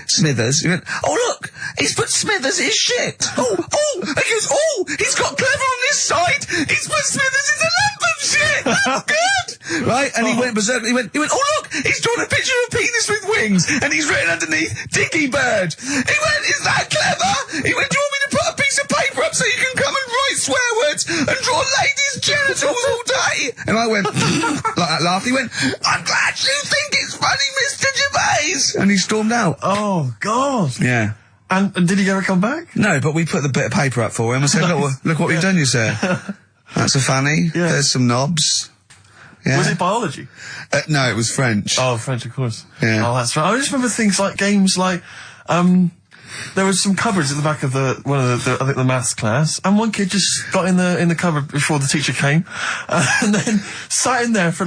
Smithers. He went, oh look, he's put Smithers his shit. Oh, he goes, oh, he's got Clever on this side. He's put Smithers in the lump of shit. That's good, right? And he went berserk. He went, oh look, he's drawn a picture of a penis with wings, and he's written underneath Dicky Bird. He went, is that clever? He went, do you want me to put a piece of paper up so you can come and write swear words and draw ladies' genitals all day? And I went, like that laughed. He went, I'm glad you think it's funny, Mr. Gervais. And he stormed out. Oh, God. Yeah. And did he ever come back? No, but we put the bit of paper up for him and said, look what we've done, you sir. That's a fanny. Yeah. There's some knobs. Yeah. Was it biology? No, it was French. Oh, French, of course. Yeah. Oh, that's right. I just remember things like games like, there was some cupboards at the back of I think the maths class, and one kid just got in the cupboard before the teacher came, and then sat in there for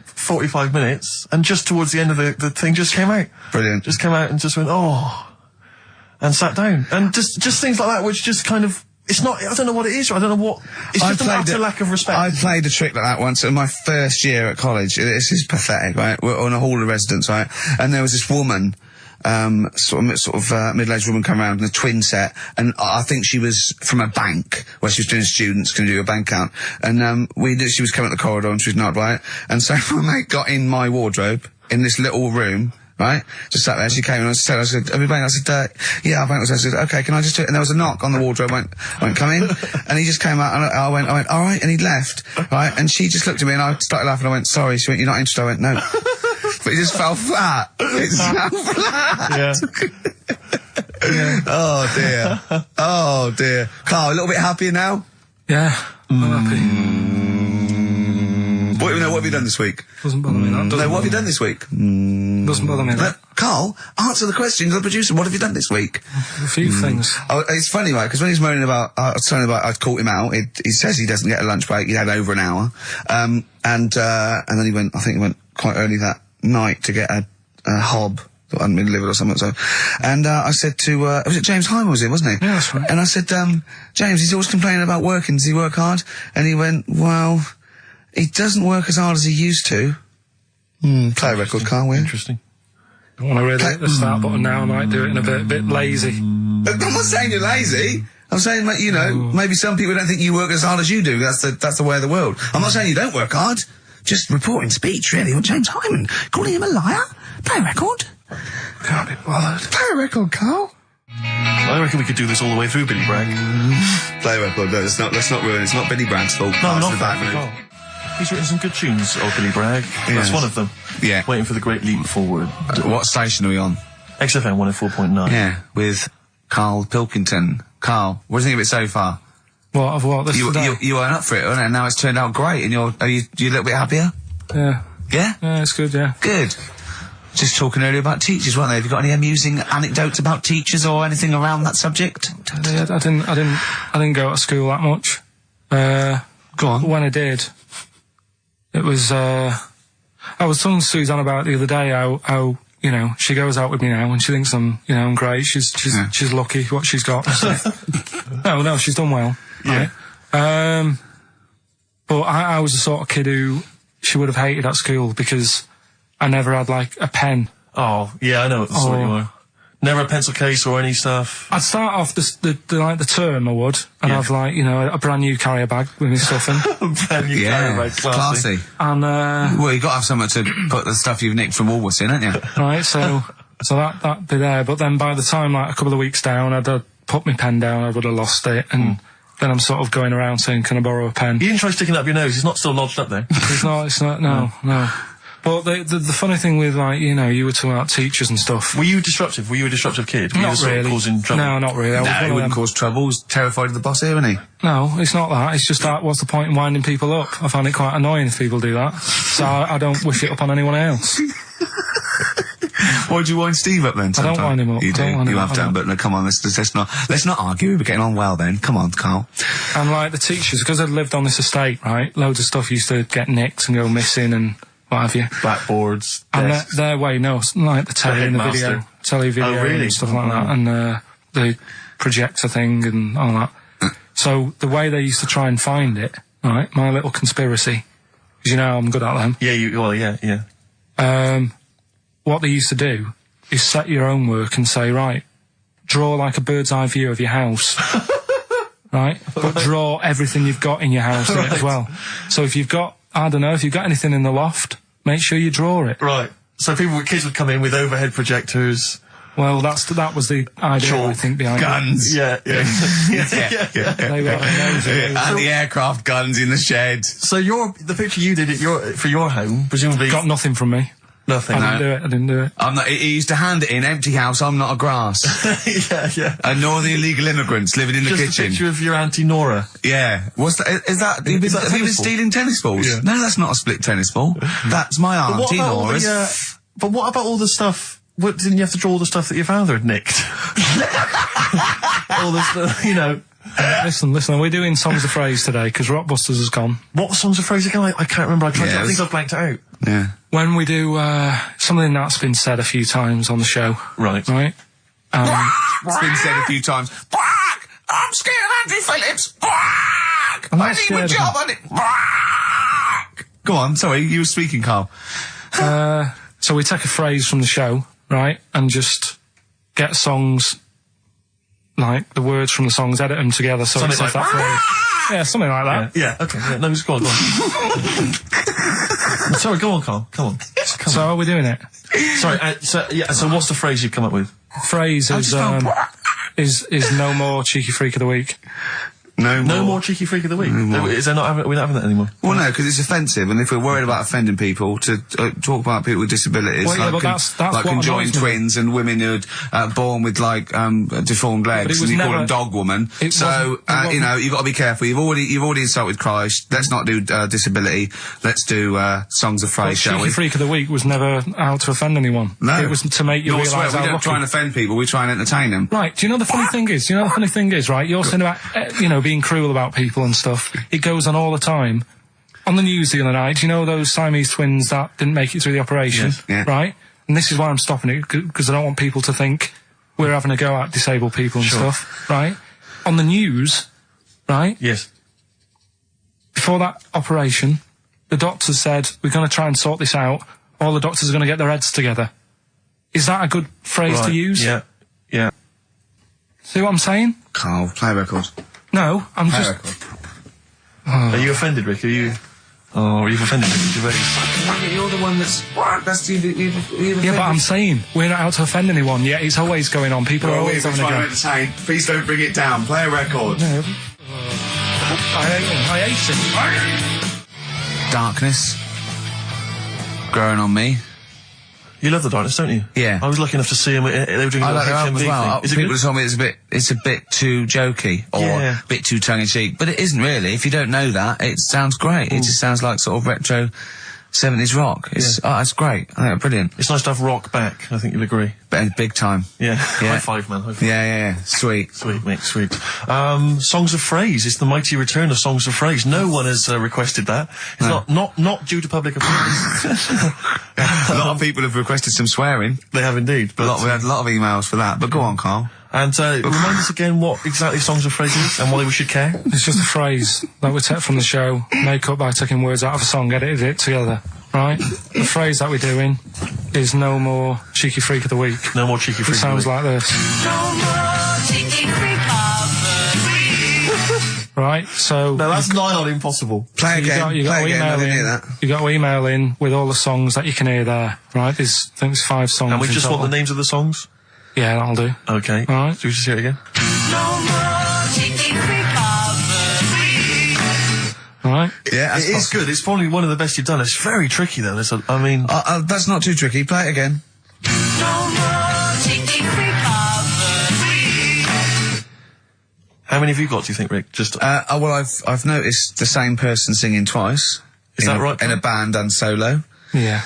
45 minutes, and just towards the end of the thing just came out. Brilliant. Just came out and just went, and sat down. And just things like that, which just kind of, it's not, I don't know what it is, or I don't know what, it's just an utter lack of respect. I played a trick like that once in my first year at college. This is pathetic, right? We're on a hall of residence, right? And there was this woman, sort of middle-aged woman come around in a twin set, and I think she was from a bank where she was doing students, going to do a bank account, and she was coming up the corridor and she was not right, and so my mate got in my wardrobe in this little room, right, just sat there. She came and I said, have you banked? I said, yeah, I banked. I said, okay, can I just do it? And there was a knock on the wardrobe. I went, come in. And he just came out, and I went, all right, and he left, right, and she just looked at me, and I started laughing. I went, sorry. She went, you're not interested? I went, no. But it just fell flat. It fell flat. Yeah. Oh dear. Karl, a little bit happier now? Yeah, I'm happy. What have you done this week? Doesn't bother me that. No, what have you done this week? Doesn't bother me that. Karl, answer the question to the producer. What have you done this week? A few things. Oh, it's funny, right? Because when he's moaning about, I'd caught him out. He says he doesn't get a lunch break. He had over an hour, and then he went. I think he went quite early that night to get a hob that hadn't been delivered or something. So, and I said to, was it James Hyman? Was it? Wasn't he? Yeah, that's right. And I said, James, he's always complaining about working. Does he work hard? And he went, well, he doesn't work as hard as he used to. Play a record, Karl, will you? Interesting. When I really hit the start button now, I might do it in a bit lazy. I'm not saying you're lazy. I'm saying, like, you know, maybe some people don't think you work as hard as you do. That's the way of the world. I'm not saying you don't work hard. Just reporting speech, really, on James Hyman. Calling him a liar. Play a record. Can't be bothered. Play a record, Karl. I reckon we could do this all the way through Billy Bragg. Play a record, no, let's not ruin it. It's not Billy Bragg's fault. No, That's not the that. bad No. He's written some good tunes, old Billy Bragg. Yes. That's one of them. Yeah. Waiting for the great leap forward. What station are we on? XFM 104.9. Yeah, with Karl Pilkington. Karl, what do you think of it so far? What? This You weren't up for it, and now it's turned out great, and are you a little bit happier? Yeah. Yeah? Yeah, it's good, yeah. Good. Just talking earlier about teachers, weren't they? Have you got any amusing anecdotes about teachers or anything around that subject? Yeah, I didn't go to school that much. Go on. When I did, it was, I was telling Suzanne about it the other day how, you know, she goes out with me now and she thinks I'm great. She's lucky what she's got. So. No, she's done well. Yeah. Right? But I was the sort of kid who she would have hated at school because I never had, like, a pen. Oh, yeah, I know what the sort you are. Never a pencil case or any stuff. I'd start off the term, I would, and have, like, you know, a brand new carrier bag with my stuff in. Brand new carrier bag, classy. And, well, you've got to have somewhere to put the stuff you've nicked from Woolworths in, haven't you? Right, so that'd be there. But then by the time, like, a couple of weeks down, I'd put my pen down, I would have lost it, and then I'm sort of going around saying, can I borrow a pen? You didn't try sticking it up your nose, it's not still lodged up there. It's not, no. But the funny thing with, like, you know, you were talking about teachers and stuff. Were you disruptive? Were you a disruptive kid? Were you Not sort of really. causing trouble? No, not really. No, he wouldn't cause trouble. He's terrified of the boss here, isn't he? No, it's not that. It's just that, what's the point in winding people up? I find it quite annoying if people do that. So I don't wish it up on anyone else. Why do you wind Steve up then? I don't wind him up. You do. You have done, but no, come on, let's not argue. We're getting on well then. Come on, Carl. And like the teachers, because I'd lived on this estate, right? Loads of stuff used to get nicked and go missing and what have you. Blackboards, And desks. their way, no, like the telly and the video, really? and stuff like that, and the projector thing and all that. So the way they used to try and find it, right? My little conspiracy, because you know I'm good at them. Yeah, What they used to do is set your own work and say, right, draw like a bird's eye view of your house. Right? But draw everything you've got in your house in it as well. So if you've got, I don't know, if you've got anything in the loft, make sure you draw it. Right. So kids would come in with overhead projectors. Well, that was the idea, I think, behind Guns. Yeah. it. They were amazing. And the aircraft guns in the shed. So the picture you did for your home, presumably Got nothing from me. nothing. I didn't do it. I'm not. He used to hand it in empty house. I'm not a grass. yeah. And nor the illegal immigrants living in the Just a kitchen. picture of your Auntie Nora. Yeah. What's that? Is that? Have you been, that a have you been tennis ball? stealing tennis balls? Yeah. No, that's not a split tennis ball. That's my auntie Nora's. But what about all the stuff? Didn't you have to draw all the stuff that your father had nicked? All the stuff, you know. Listen, we're doing Songs of Phrase today, because Rockbusters has gone. What songs of phrase again? I can't remember. I think I've blanked it out. Yeah. When we do, something that's been said a few times on the show. Right. Right? It's been said a few times. Quack! I'm scared of Andrew Phillips. Quack! I'm not I need scared my of job on it. Quack! Go on, sorry, you were speaking, Carl. So we take a phrase from the show, right, and just get songs, like the words from the songs, edit them together so Something it says like that phrase. Yeah, something like that. Yeah, okay. Yeah, no, just go on. Sorry, go on, Carl. Come on. So are we doing it? Sorry, so what's the phrase you've come up with? Phrase is no more cheeky freak of the week. No more cheeky freak of the week? Is there not, we're not having that anymore? Well, no, because it's offensive, and if we're worried about offending people, to talk about people with disabilities, Well, yeah, like, but that's like what conjoined annoys me. twins and women who are born with, like, deformed legs, was and you call never- them dog woman. It So, wasn't- it wasn't- you know, you've got to be careful. You've already insulted Christ. Let's not do disability. Let's do songs of phrase, shall Cheeky we? freak of the week was never out to offend anyone. No. It was to make you You'll realise swear, how we don't try and lucky. offend people, we try and entertain them. Right, do you know the funny thing is? Right, you're saying about, being cruel about people and stuff. It goes on all the time. On the news the other night, do you know those Siamese twins that didn't make it through the operation? Yes, yeah. Right? And this is why I'm stopping it, because I don't want people to think we're having a go at disabled people and stuff, right? On the news, right? Yes. Before that operation, the doctors said, we're going to try and sort this out. All the doctors are going to get their heads together. Is that a good phrase to use? Yeah. See what I'm saying? Carl, play a record. No, I'm Play a just... record. Are you offended, Rick? You've offended Ricky Gervais. You're the one that's Yeah, but I'm saying, we're not out to offend anyone, yet it's always going on. People are always having a go. entertain. Please don't bring it down. Play a record. No. I hate it. Darkness growing on me. You love the darkness, don't you? Yeah. I was lucky enough to see him. They were doing a I little like the album HMV as well. thing. Is it People good? have told me it's a bit too jokey or Yeah. a bit too tongue in cheek, but it isn't really. If you don't know that, it sounds great. It just sounds like sort of retro 70s rock. It's great. I think it's brilliant. It's nice to have rock back. I think you'll agree. But big time. Yeah. Yeah. High five, man. High five. Yeah. Sweet. Sweet, mate, sweet. Songs of Phrase. It's the mighty return of Songs of Phrase. No one has requested that. It's not due to public applause. A lot of people have requested some swearing. They have indeed. But We had a lot of emails for that. But go on, Carl. And remind us again what exactly Songs of Phrase is and why we should care. It's just a phrase that we take from the show, make up by taking words out of a song, edited it together, right? The phrase that we're doing is no more cheeky freak of the week. No more cheeky It freak. sounds like this. Cheeky freak of the week. Right, so... No, that's nigh on impossible. Play again. You got Play to again. I email didn't hear in. that. You got to email in with all the songs that you can hear there, right? I think there's 5 songs. And we in just want total. the names of the songs. Yeah, that'll do. Okay. All right. So we just hear it again. No more cheeky recovery. All right. Yeah, that's It is good. It's probably one of the best you've done. It's very tricky though. I mean, that's not too tricky. Play it again. No more cheeky recovery. how many have you got? Do you think, Rick? Just Well, I've noticed the same person singing twice. Is that right, In a Tom? band and solo. Yeah.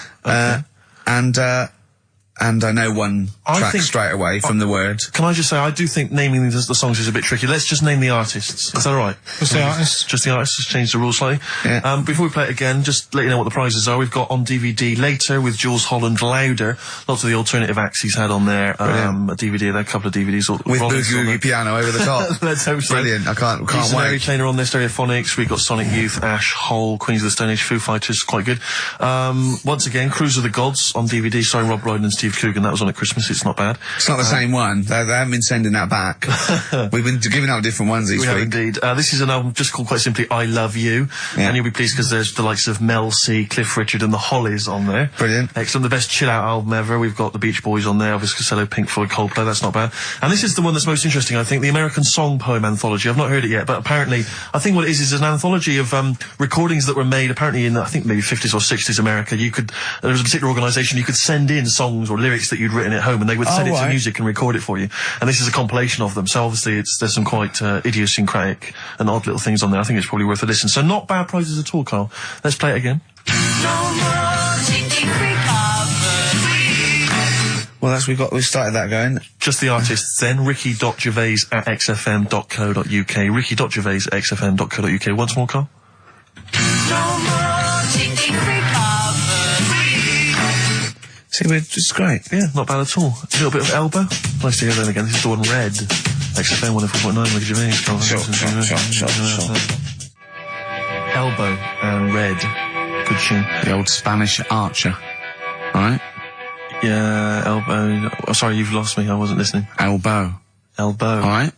And I know one I track think- straight away from the word. Can I just say, I do think naming the songs is a bit tricky. Let's just name the artists. Is that all right? What's the artist? Just the artists. Just change the rules slightly. Yeah. Before we play it again, just let you know what the prizes are. We've got on DVD Later with Jules Holland Louder. Lots of the alternative acts he's had on there. A DVD, a couple of DVDs. With Rollins Boogie on there. Woogie piano over the top. Let's hope so. Brilliant. I can't He's Mary wait. Chain are on there, Stereophonics. We've got Sonic Youth, Ash, Hole, Queens of the Stone Age, Foo Fighters, quite good. Once again, Cruise of the Gods on DVD, starring Rob Brydon and Steve Coogan. That was on at Christmas. It's not bad. It's not the same one. They haven't been sending that back. We've been giving out different ones each We have week. indeed. This is an album just called quite simply I Love You. Yeah. And you'll be pleased because there's the likes of Mel C, Cliff Richard and the Hollies on there. Brilliant. Excellent. The best chill-out album ever. We've got the Beach Boys on there, Elvis Costello, Pink Floyd, Coldplay. That's not bad. And this is the one that's most interesting, I think, the American Song Poem Anthology. I've not heard it yet, but apparently, I think what it is an anthology of recordings that were made apparently in, I think, maybe 50s or 60s America. There was a particular organisation, you could send in songs or lyrics that you'd written at home and they would set it to right. music and record it for you. And this is a compilation of them. So obviously there's some quite idiosyncratic and odd little things on there. I think it's probably worth a listen. So not bad prizes at all, Carl. Let's play it again. No more cheeky recovery. Well, we've started that going. Just the artists then. Ricky.gervais@xfm.co.uk. Ricky.gervais@xfm.co.uk. Once more, Carl. No more cheeky recovery. See, it's great. Yeah, not bad at all. A little bit of Elbow. Nice to hear that again. This is the one Red. XFM 104.9, Ricky Gervais. Sure. Elbow and Red. Good tune. The old Spanish archer. Alright? Yeah, Elbow. Oh, sorry, you've lost me. I wasn't listening. Elbow. Elbow. Alright?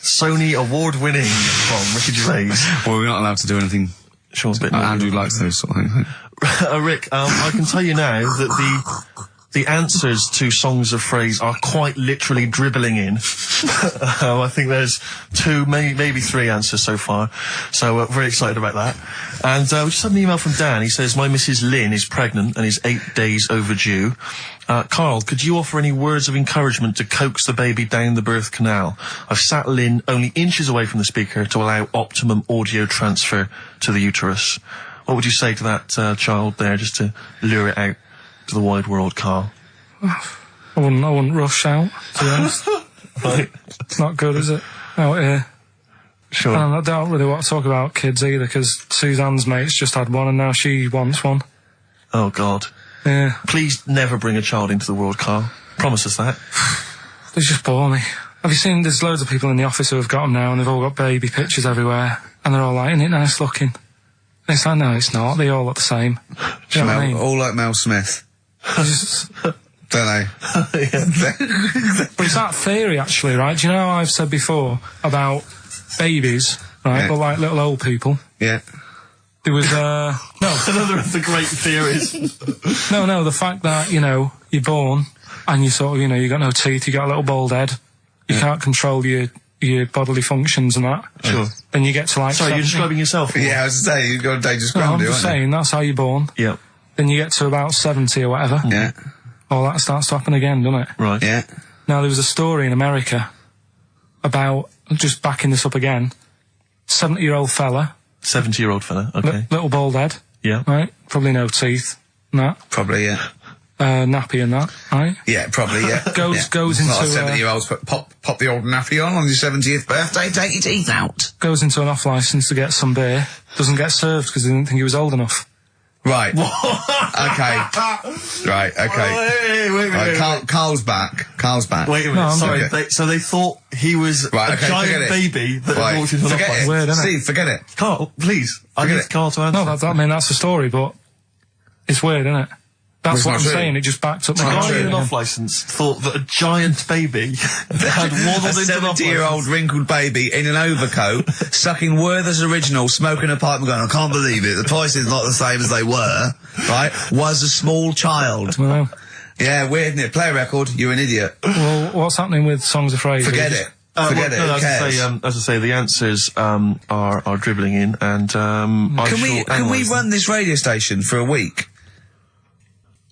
Sony award-winning from Ricky Gervais. Well, we're not allowed to do anything. Sure, a bit. Andrew likes those sort of things. Rick, I can tell you now that the answers to songs of phrase are quite literally dribbling in. I think there's two, maybe three answers so far. So very excited about that. And we just had an email from Dan. He says, my Mrs. Lynn is pregnant and is 8 days overdue. Carl, could you offer any words of encouragement to coax the baby down the birth canal? I've sat Lynn only inches away from the speaker to allow optimum audio transfer to the uterus. What would you say to that child there, just to lure it out to the wide world, Carl? I wouldn't rush out, to be honest. Right. It's not good, is it? Out here. Sure. And I don't really want to talk about kids either, because Suzanne's mate's just had one and now she wants one. Oh, God. Yeah. Please never bring a child into the world, Carl. Promise us that. They just bore me. Have you seen, there's loads of people in the office who have got them now and they've all got baby pictures everywhere. And they're all like, isn't it nice looking? And it's like, no, it's not. They all look the same. Do you know what I mean? All like Mel Smith. Just- Don't they? But it's that theory, actually, right? Do you know how I've said before about babies, right, Yeah. but like little old people? Yeah. There was, no, Another of the great theories. no, the fact that, you know, you're born and you sort of, you know, you got no teeth, you got a little bald head, you can't control your bodily functions and that. Sure. Then you get to like... Sorry, you're 70. describing yourself? Yeah, I was saying, you've got a dangerous No, I'm ground, just aren't saying, that's how you're born. Yeah. Then you get to about 70 or whatever. you? Yeah. All that starts to happen again, doesn't it? Right. Yeah. Now, there was a story in America about, just backing this up again, 70-year-old fella, 70-year-old fella. Okay. little bald head, Yeah. right? Probably no teeth, and that, Probably, yeah. nappy and that, right? Yeah, probably, yeah. Goes It's into not like 70-year-olds, but pop the old nappy on your 70th birthday, take your teeth out. goes into an off-licence to get some beer, doesn't get served because they didn't think he was old enough. Right. Okay. Right, okay. Wait. Right, Carl's back. Wait a minute, No, I'm sorry. okay. So they thought he was Right, a okay, giant forget it. baby that had walked into an Forget office. it. Weird, isn't it? Steve, forget it. Carl, please. I Forget need it. Carl to answer. No, I mean, that's the story, but it's weird, isn't it? That's Well, what I'm it's not true. saying, it just backed up The my guy theory in an again. off-licence thought that a giant baby had A waddled into an off-licence. 70-year-old wrinkled baby in an overcoat, sucking Werther's Original, smoking a pipe and going, I can't believe it, the price is not the same as they were, right, was a small child. Well, Yeah, weird, isn't it? Play a record, you're an idiot. what's happening with Songs of Phrase? Forget it. Forget it. Who cares? As I say, the answers are dribbling in, and Can we run this radio station for a week?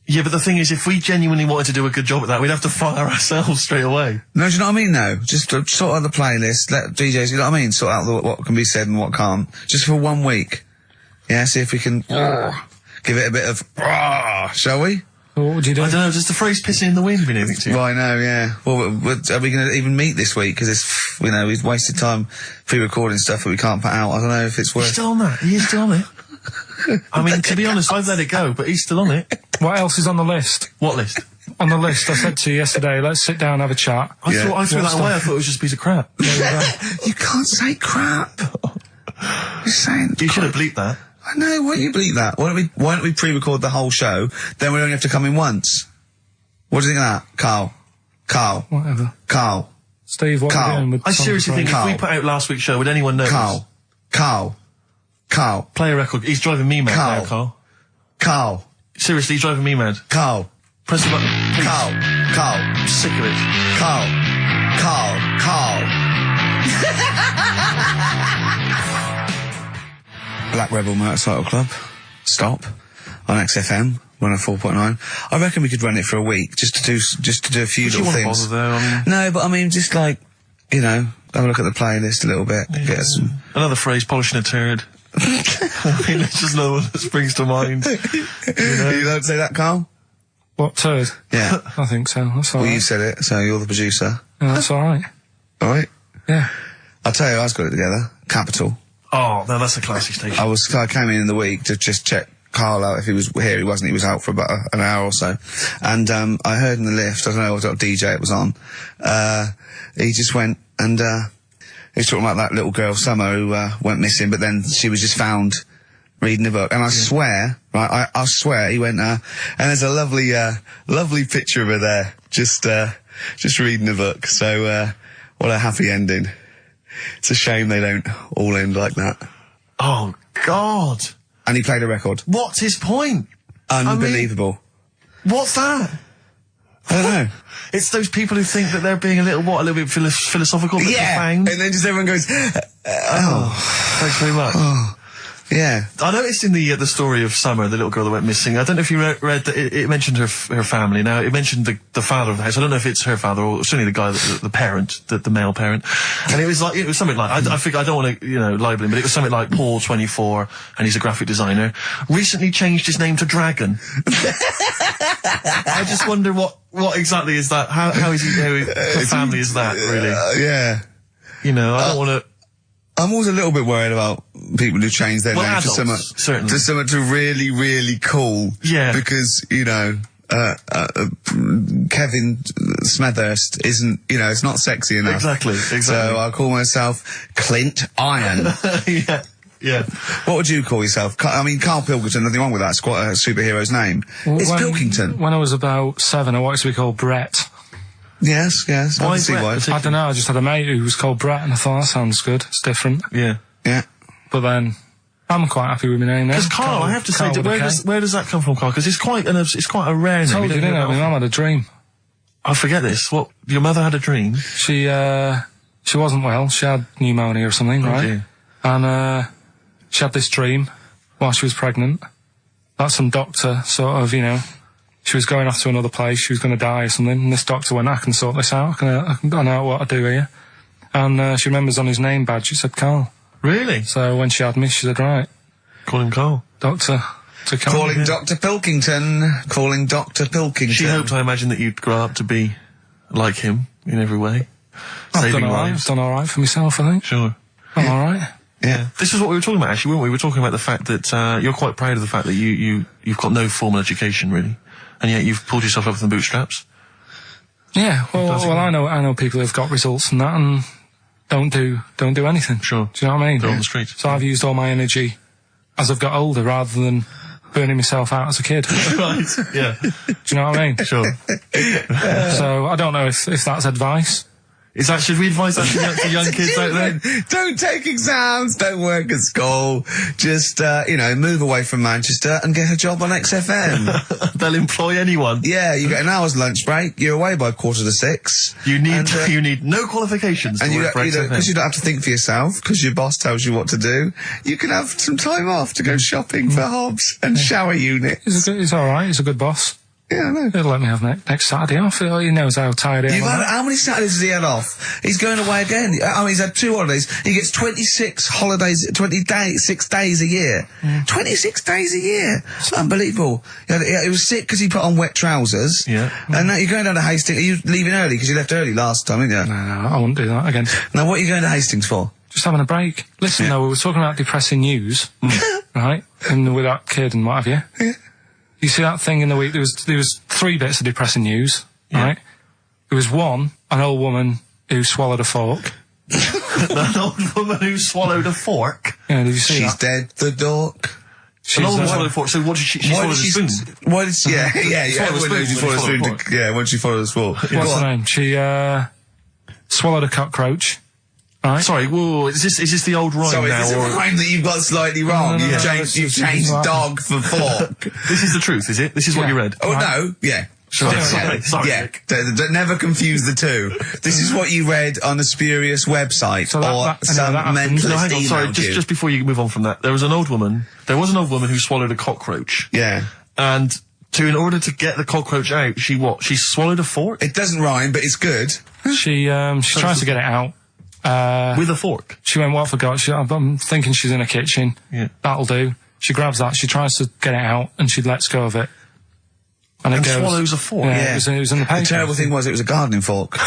Yeah, but the thing is, if we genuinely wanted to do a good job at that, we'd have to fire ourselves straight away. No, do you know what I mean? No, just sort out the playlist. Let DJs, you know what I mean? Sort out what can be said and what can't. Just for 1 week. Yeah, see if we can give it a bit of shall we? Well, what would you do? I don't know. Does the phrase "pissing in the wind" mean anything to you? Well, I know. Yeah. Well, are we going to even meet this week? Because it's we've wasted time pre-recording stuff that we can't put out. I don't know if it's worth. He's still on that. He is still on it. I mean, to be honest, I've let it go, but he's still on it. What else is on the list? What list? On the list, I said to you yesterday, let's sit down and have a chat. I threw that away. I thought it was just a piece of crap. You can't say crap. You're saying. You should have bleeped that. I know. Why don't you bleep that? Why don't we pre-record the whole show? Then we only have to come in once. What do you think of that, Carl? Whatever. Carl. Steve, what are you doing with I seriously think if we put out last week's show, would anyone know? Carl. Play a record. He's driving me mad now, Carl. Carl. Seriously, he's driving me mad. Carl. Press the button. Please. Carl. I'm sick of it. Carl. Black Rebel Motorcycle Club. Stop. On XFM. 104.9. I reckon we could run it for a week, just to do a few little things. Bother, though, I mean... No, but I mean, just like, have a look at the playlist a little bit. Yeah. Get some... Another phrase, polishing a turd. I mean, it's just another one that springs to mind. You don't say that, Carl? What, turd? Yeah. I think so. That's all right. Well, you said it, so you're the producer. Yeah, that's all right. All right? Yeah. I'll tell you, I got it together. Capital. Oh, no, that's a classic station. I came in the week to just check Carl out if he was here. He wasn't. He was out for about an hour or so. And I heard in the lift, I don't know what DJ it was on, he just went and he was talking about that little girl, Summer, who went missing, but then she was just found reading a book. And I swear, right, I swear, he went, and there's a lovely picture of her there, just reading a book. So, what a happy ending. It's a shame they don't all end like that. Oh, God. And he played a record. What's his point? Unbelievable. What's that? I don't know. It's those people who think that they're being a little bit philosophical, but profound. And then just everyone goes, Thanks very much. Oh, yeah. I noticed in the story of Summer, the little girl that went missing, I don't know if you read that it mentioned her family. Now, it mentioned the father of the house. I don't know if it's her father or certainly the guy, the parent, the male parent. And it was something like, I think, I don't want to, libel him, but it was something like Paul, 24, and he's a graphic designer, recently changed his name to Dragon. I just wonder what exactly is that? How is he, what family is that, really? Yeah. I don't want to... I'm always a little bit worried about people who change their name to something really, really cool. Yeah. Because, Kevin Smethurst isn't, it's not sexy enough. Exactly. So I call myself Clint Iron. Yeah. What would you call yourself? Karl Pilkington, nothing wrong with that. It's quite a superhero's name. Well, it's Pilkington. When I was about 7, I wanted to be called Brett. Yes. Why is Brett? I don't know, I just had a mate who was called Brett and I thought that sounds good, it's different. Yeah. But then, I'm quite happy with my name now. Because Carl, I have to say, where does that come from, Carl? Because it's quite a rare name. I told you, didn't I? My mum had a dream. I forget this. What? Your mother had a dream? She wasn't well, she had pneumonia or something, right? Dear. And, she had this dream while she was pregnant that some doctor she was going off to another place, she was going to die or something, and this doctor went, I can sort this out, I know what to do here. And she remembers on his name badge, it said Carl. Really? So when she had me, she said, right. Call him Carl. Doctor. Calling Dr. Pilkington. Calling Dr. Pilkington. She hoped, I imagine, that you'd grow up to be like him in every way. I've done alright for myself, I think. Sure. I'm alright. Yeah. This is what we were talking about, actually, weren't we? We were talking about the fact that you're quite proud of the fact that you've got no formal education, really. And yet you've pulled yourself up from the bootstraps. Yeah, well, I know people who've got results from that and don't do anything. Sure. Do you know what I mean? They're on the street. So I've used all my energy as I've got older rather than burning myself out as a kid. Right, yeah. Do you know what I mean? Sure. So I don't know if that's advice. Should we advise that to young kids out there? Don't take exams, don't work at school, just, move away from Manchester and get a job on XFM. They'll employ anyone. Yeah, you get an hour's lunch break, you're away by 5:45. You need no qualifications to work for XFM. Because you don't have to think for yourself, because your boss tells you what to do, you can have some time off to go shopping for hobs and shower units. He's alright, he's a good boss. Yeah, I know. He'll let me have next Saturday off. He knows how tired I am. How many Saturdays has he had off? He's going away again. I mean, he's had 2 holidays. He gets 26 holidays, 6 days a year. 26 days a year. It's unbelievable. He was sick because he put on wet trousers. Yeah. And now you're going down to Hastings. Are you leaving early? Because you left early last time, didn't you? No, I wouldn't do that again. Now, what are you going to Hastings for? Just having a break. Listen, though, we were talking about depressing news, right? And with that kid and what have you. Yeah. You see that thing in the week? There was 3 bits of depressing news, right? There was one, an old woman who swallowed a fork. An old woman who swallowed a fork? Yeah, did you see She's that? dead, the dork. An old woman swallowed a fork. So what did she swallowed a spoon? Why did she? Yeah. Swallowed a spoon. When she followed a spoon. What's her name? She swallowed a cockroach. Right. Sorry, whoa, is this the old rhyme Sorry, now? is this a rhyme that you've got slightly wrong? No, You've it's changed what dog for fork. This is the truth, is it? This is what you read? Oh, no, yeah. Sorry. Yeah, never confuse the two. This is what you read on a spurious website or some mentalist No, hang on, sorry, emailed you. just before you move on from that, there was an old woman who swallowed a cockroach. Yeah. And in order to get the cockroach out, she swallowed a fork? It doesn't rhyme, but it's good. She tries to get it out. With a fork? She went, what for God? I'm thinking she's in a kitchen. Yeah. That'll do. She grabs that, she tries to get it out, and she lets go of it. And it goes, swallows a fork? Yeah, it was in the paper. The terrible thing was it was a gardening fork.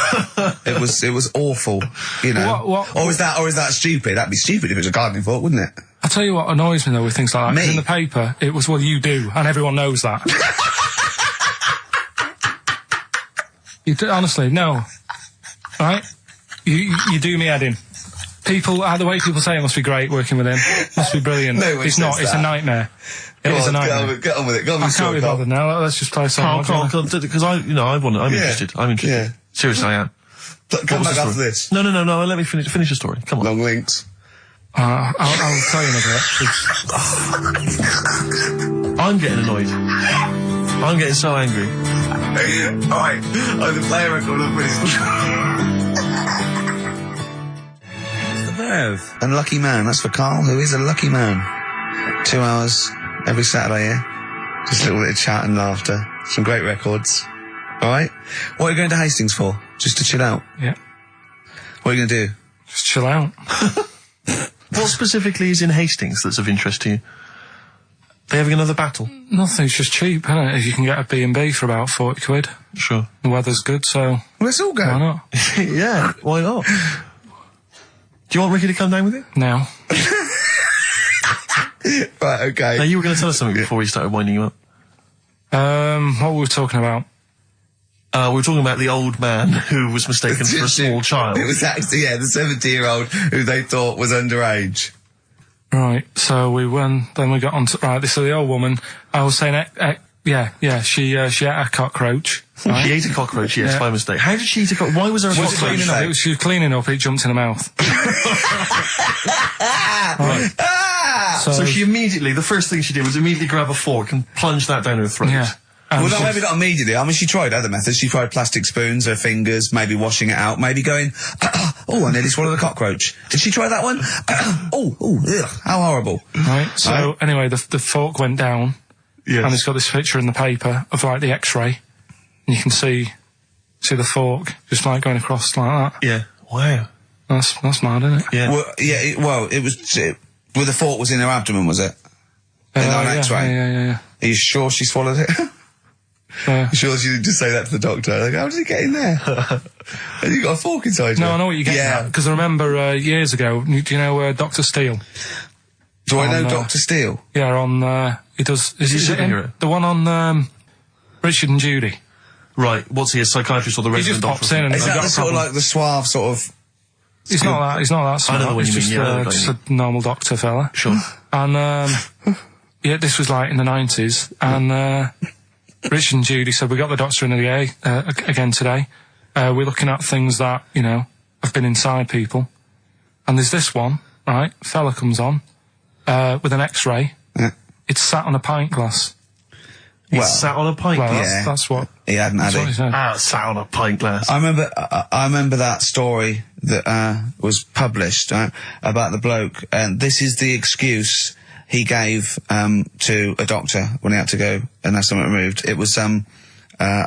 it was awful, you know. Or is that stupid? That'd be stupid if it was a gardening fork, wouldn't it? I'll tell you what annoys me though with things like that. 'Cause Me? in the paper, it was, well, you do, and everyone knows that. You do, honestly, no. Right? You do me head in. People, the way people say it must be great working with him. Must be brilliant. No one It's not, says it's a that. nightmare. It is a nightmare. Get on with it. Go on I with can't be bothered now. Let's just play something. Because I'm interested. I'm interested. Yeah. Seriously, I am. Come What's back the after story? this. No, let me finish the story. Come on. Long links. I'll tell you in a bit. I'm getting annoyed. I'm getting so angry. Alright, the player record of the verve. Unlucky man, that's for Karl, who is a lucky man. 2 hours every Saturday, yeah? Just a little bit of chat and laughter. Some great records. Alright? What are you going to Hastings for? Just to chill out? Yeah. What are you going to do? Just chill out. What specifically is in Hastings that's of interest to you? They having another battle? Nothing's just cheap, isn't it? You can get a B&B for about 40 quid. Sure. The weather's good, so Well, let's all go. why not? Yeah, why not? Do you want Ricky to come down with you? Now. Right, okay. Now, you were going to tell us something before we started winding you up. What were we talking about? We were talking about the old man who was mistaken for a small child. It was actually, the 70-year-old who they thought was underage. Right, so then we got on to, right, this is the old woman. I was saying, she ate a cockroach. Right? She ate a cockroach, yes, Yeah. by mistake. How did she eat a cockroach? Why was there a She was cockroach? cleaning up, she was cleaning up, it jumped in her mouth. Right. So she immediately, the first thing she did was immediately grab a fork and plunge that down her throat. Yeah. And Well, no, maybe not immediately. I mean, she tried other methods. She tried plastic spoons, her fingers, maybe washing it out, maybe going, oh, I nearly swallowed a cockroach. Did she try that one? Ugh, how horrible. Right, so anyway, the fork went down, Yes. and it's got this picture in the paper of like the X-ray, and you can see the fork just like going across like that. Yeah. Wow. That's mad, isn't it? Yeah. Well, it was, well, the fork was in her abdomen, was it? On X-ray? Yeah. Are you sure she swallowed it? Yeah. Sure she didn't just say that to the doctor? Like, how did it get in there? And you got a fork inside you? No, I know what you're getting at, because I remember years ago, do you know Dr. Steele? Do I know on, Dr. Steele? Yeah, on, he does... Is he a it him? superhero? The one on Richard and Judy. Right. What's he, a psychiatrist or the He resident just doctor? pops in and Is he's that got the a sort of problem. like the suave sort of... He's not that smart. I know what you He's mean, yeah, I know what just you a normal doctor fella. Sure. And, yeah, this was like in the 90s, and Richard and Judy said, we got the doctor in again today. We're looking at things that, I've been inside people. And there's this one, right? Fella comes on, with an X-ray. Yeah. It's sat on a pint glass. He sat on a pint Well, glass. that's what. He hadn't had That's what he it. said. Sat on a pint glass. I remember that story that was published about the bloke, and this is the excuse he gave to a doctor when he had to go and have something removed. It was a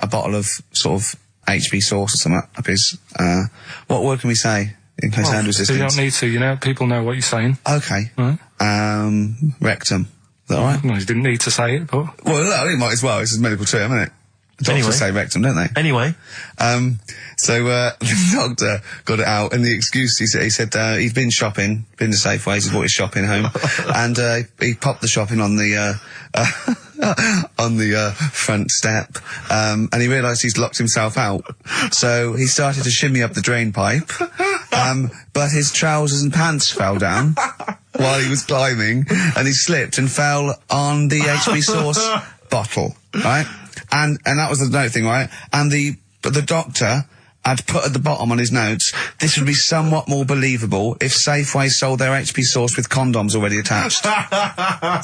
bottle of sort of HB sauce or something up his. What word can we say in case Well, Andrew's you listening? don't need to, you know. People know what you're saying. Okay. Right. Rectum. Is that all right? No, you didn't need to say it, but... Well, no, he might as well. It's a medical term, isn't it? Doctors Anyway. say rectum, don't they? Anyway, So the doctor got it out, and the excuse he said he'd been shopping, been to Safeways, he bought his shopping home, and he popped the shopping on the on the front step, and he realised he's locked himself out. So he started to shimmy up the drain pipe, but his trousers and pants fell down while he was climbing, and he slipped and fell on the HB sauce bottle, right? And that was the note thing, right? And the doctor had put at the bottom on his notes, this would be somewhat more believable if Safeway sold their HP sauce with condoms already attached. wow.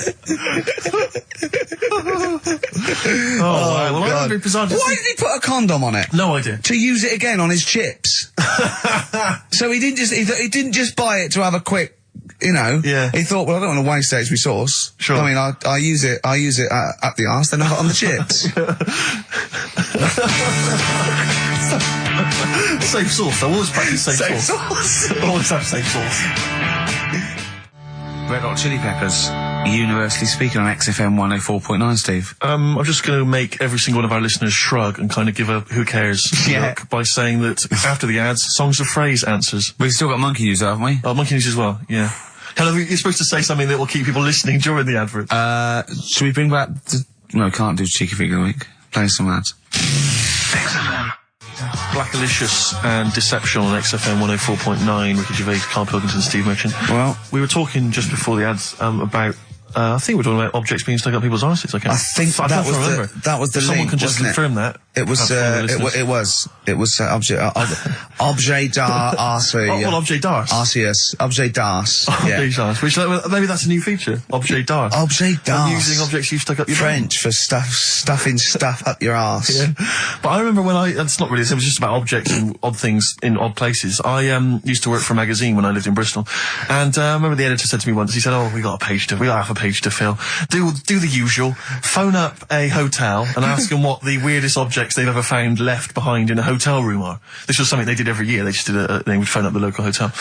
Well, I remember bizarre. Why did he put a condom on it? No idea. To use it again on his chips. So he didn't just buy it to have a quick, you know. Yeah. He thought, well, I don't want to waste HP sauce. Sure. I mean, I use it up the arse, then I got on the chips. Safe sauce. I always practice safe Safe sauce. sauce. Always have safe sauce. Red Hot Chili Peppers, universally speaking on XFM 104.9, Steve. I'm just going to make every single one of our listeners shrug and kind of give a who cares Yeah. look by saying that after the ads, songs of phrase answers. We've still got monkey news, haven't we? Oh, monkey news as well, yeah. Hello, you're supposed to say something that will keep people listening during the advert. Should we bring back no, can't do Cheeky Figure of the Week. Play some ads. Blackalicious and Deception on XFM 104.9, Ricky Gervais, Karl Pilkington, Steve Merchant. Well, We were talking just before the ads about, I think we were talking about objects being stuck up people's arses. I think I that don't was remember. that was the If someone link, can just wasn't it? confirm that. It was objet d'art Well, objet d'art. Arceus, objet d'art. Objet d'art. Which, maybe that's a new feature. Objet d'art. Objet d'art. Using objects you've stuck up your French for stuffing stuff up your arse. Yeah. But I remember when it's not really, it was just about objects and odd things in odd places. I used to work for a magazine when I lived in Bristol. And I remember the editor said to me once, he said, oh, we got half a page to fill. Do the usual. Phone up a hotel and ask them what the weirdest objects they've ever found left behind in a hotel room are. This was something they did every year. They just they would phone up the local hotel.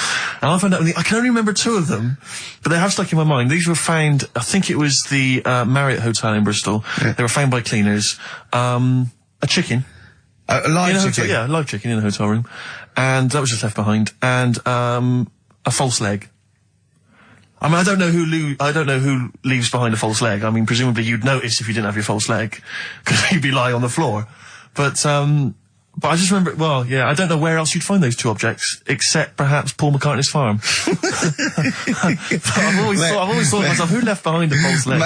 And I found out, I can only remember two of them, but they have stuck in my mind. These were found, I think it was the Marriott Hotel in Bristol. Yeah. They were found by cleaners. A chicken. A live chicken? Yeah, a live chicken in a hotel room. And that was just left behind. And a false leg. I mean, I don't know who leaves behind a false leg. I mean, presumably you'd notice if you didn't have your false leg, because you'd be lying on the floor. But I just remember, well, yeah, I don't know where else you'd find those two objects, except perhaps Paul McCartney's farm. I've always thought to myself, who left behind a false leg?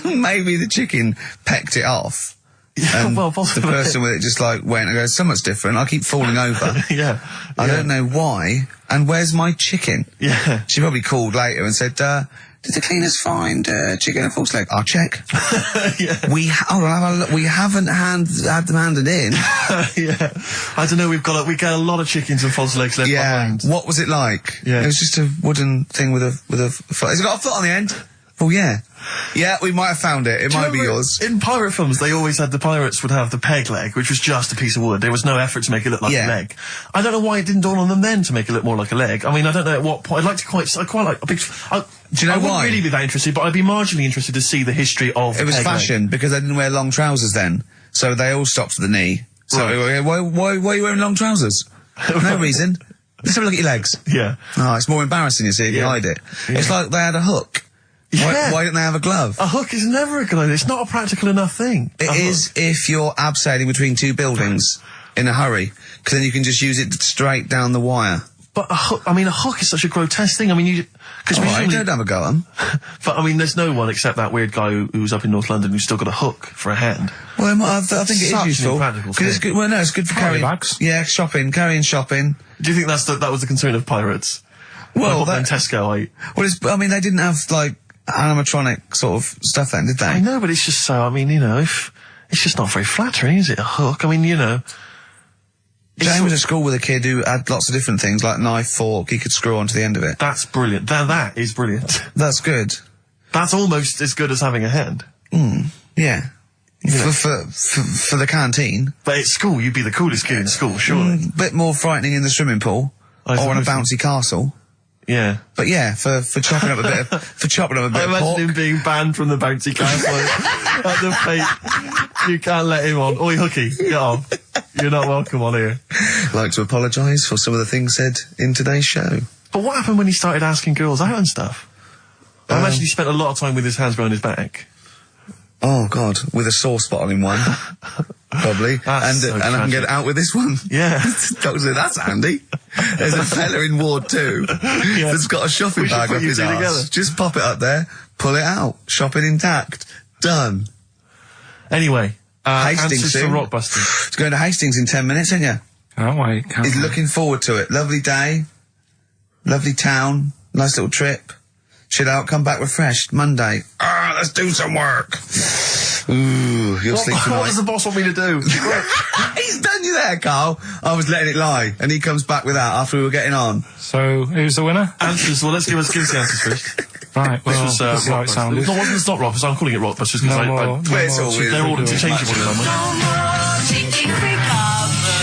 Maybe the chicken pecked it off. Yeah, well, possibly. The person with it just like went and goes, so much different, I keep falling over. Yeah. I don't know why. And where's my chicken? Yeah. She probably called later and said, did the cleaners find chicken and false leg? I'll check. Yeah. We haven't had them handed in. Yeah. I don't know, we get a lot of chickens and false legs left behind. What was it like? Yeah. It was just a wooden thing with a foot. Has it got a foot on the end? Oh, yeah. Yeah, we might have found it. It might be yours. In pirate films, they always had, the pirates would have the peg leg, which was just a piece of wood. There was no effort to make it look like a leg. I don't know why it didn't dawn on them then to make it look more like a leg. I mean, I don't know at what point. I quite like a big... Do you know why? I wouldn't really be that interested, but I'd be marginally interested to see the history of It was peg fashion, leg. because they didn't wear long trousers then. So they all stopped at the knee. So why are you wearing long trousers? No reason. Let's have a look at your legs. Yeah. Oh, it's more embarrassing, you see, if you hide it. Yeah. It's like they had a hook. Yeah. Why didn't they have a glove? A hook is never a good idea. It's not a practical enough thing. It is if you're abseiling between two buildings in a hurry, because then you can just use it straight down the wire. But a hook is such a grotesque thing. I mean, because Alright, don't have a go at 'em. But I mean, there's no one except that weird guy who was up in North London who's still got a hook for a hand. Well, I think it is Such an useful. impractical 'Cause it's thing. good. Well, no, it's good for Carry carrying bags. Yeah, carrying shopping. Do you think that was the concern of pirates? Well, like Tesco, they didn't have like animatronic sort of stuff then, did they? I know, but it's just so. I mean, if it's just not very flattering, is it? A hook. I mean, Jane was at school with a kid who had lots of different things, like knife, fork, he could screw onto the end of it. That's brilliant. That is brilliant. That's good. That's almost as good as having a hand. Yeah. For the canteen. But at school, you'd be the coolest kid in school, surely. Bit more frightening in the swimming pool. I Or on a suppose so. bouncy castle. Yeah. But yeah, for chopping up a bit of, I of pork. imagine him being banned from the bouncy castle at the fate. You can't let him on. Oi, Hooky, get on. You're not welcome on here. I'd like to apologise for some of the things said in today's show. But what happened when he started asking girls out and stuff? I imagine he spent a lot of time with his hands behind his back. Oh God, with a sore spot on him one. Probably. That's so and I can get tragic. out with this one. Yeah. Doctor said, that's handy. There's a fella in Ward 2 that's got a shopping We should bag put up you his two arse. together. Just pop it up there, pull it out, shopping intact. Done. Anyway, Hastings answers soon. for Rockbusters. It's going to Hastings in 10 minutes, isn't you? Can't wait. He's looking forward to it. Lovely day. Lovely town. Nice little trip. Chill out, come back refreshed. Monday. Let's do some work. Ooh, you'll sleep What tonight. does the boss want me to do? He's done you there, Carl. I was letting it lie, and he comes back with that after we were getting on. So, who's the winner? Answers. Well, let's give us the answers first. Right, well, This was this is how it sounded. It's not Rockbusters. I'm calling it Rockbusters because No more. It's all weird. they're all We'll do it. interchangeable in my mind. No more cheeky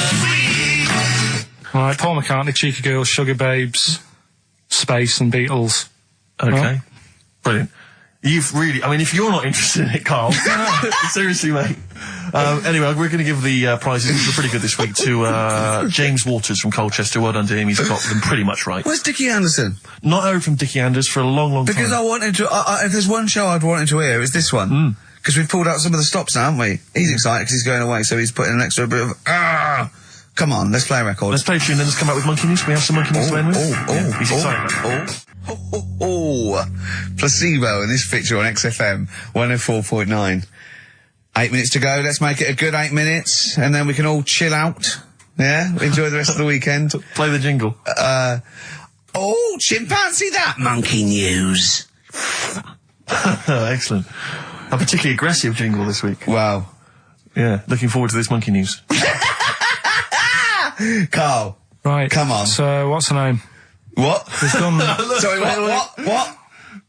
recovery. Right, Paul McCartney, Cheeky Girls, Sugar Babes, Space and Beatles. Okay. Brilliant. You've really, I mean, if you're not interested in it, Carl, seriously, mate. Anyway, we're going to give the prizes, which are pretty good this week, to James Waters from Colchester. Well done to him. He's got them pretty much right. Where's Dickie Anderson? Not heard from Dickie Anders for a long, long Because time. I wanted to, if there's one show I'd wanted to hear, it's this one. Because we've pulled out some of the stops now, haven't we? He's excited because he's going away, so he's putting an extra bit of, Come on, let's play a record. Let's play a tune, then let's come back with Monkey News. We have some Monkey News to end with. Yeah, he's excited. Placebo in this picture on XFM 104.9. 8 minutes to go. Let's make it a good 8 minutes, and then we can all chill out. Yeah, enjoy the rest of the weekend. Play the jingle. Chimpanzee that monkey news. Excellent. A particularly aggressive jingle this week. Wow, Yeah, looking forward to this Monkey News. Carl. Right. Come on. So, what's her name? What? We've done, Sorry, what?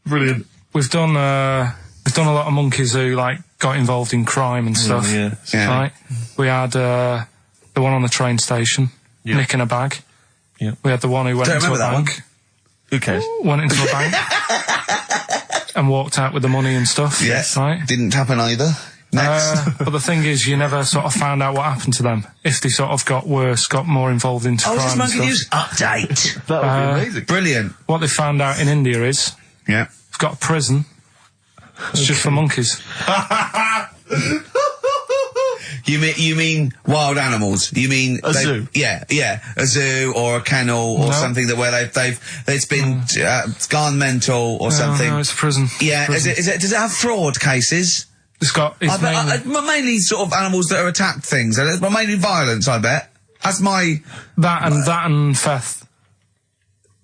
Brilliant. we've done a lot of monkeys who, like, got involved in crime and stuff. Yeah. Right? We had, the one on the train station, Yeah. nicking a bag. Yeah. We had the one who went Don't into a remember that one. bank. Who cares? Went into a bank. And walked out with the money and stuff. Yes. Right? Didn't happen either. Next. But the thing is, you never sort of found out what happened to them. If they sort of got worse, got more involved into crime This and monkey stuff. news update. That would be amazing. Brilliant. What they found out in India is, Yeah. they've got a prison. It's just for monkeys. You mean wild animals? You mean A zoo? Yeah, a zoo or a kennel or No. something that where it's been gone mental or something. No, it's a prison. Yeah, Prison. is it? Does it have fraud cases? It's got. It's mainly Mainly sort of animals that are attacked things. It's mainly violence, I bet. That's my that and theft.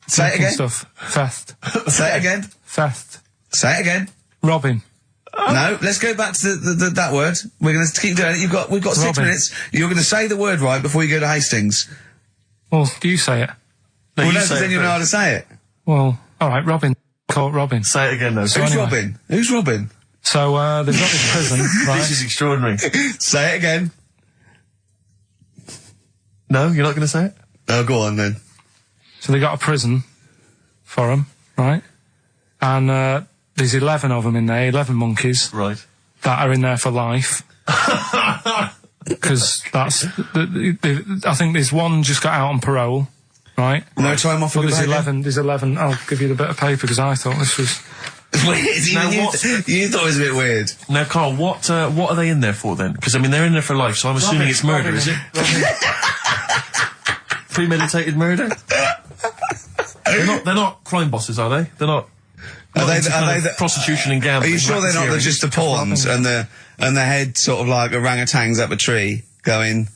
say it Making again. Stuff. Theft. Say it again. Theft. Say it again. Robbing. No, let's go back to that word. We're going to keep doing it. We've got 6 Robbing. minutes. You're going to say the word right before you go to Hastings. Well, do you say it? No, Well, you no, say because then it you know how first. to say it. Well, all right. Robbing. Caught robbing. Say it again, though. So Who's anyway. Robin? Who's Robin? So they've got this prison. Right? This is extraordinary. Say it again. No, you're not going to say it? Oh, go on then. So they got a prison for them, right? And there's 11 of them in there, 11 monkeys Right. that are in there for life. Because that's, I think there's one just got out on parole, right? No time off for But good behaviour? there's 11, I'll give you the bit of paper because I thought this was, Weird. Now Even what- you thought it was a bit weird. Now, Carl, what are they in there for, then? Because, I mean, they're in there for life, so I'm assuming it's murder, is it? Premeditated murder? They're not crime bosses, are they? They're not. Are they the prostitution and gambling? Are you sure they're not just the pawns and the head sort of like orangutans up a tree going,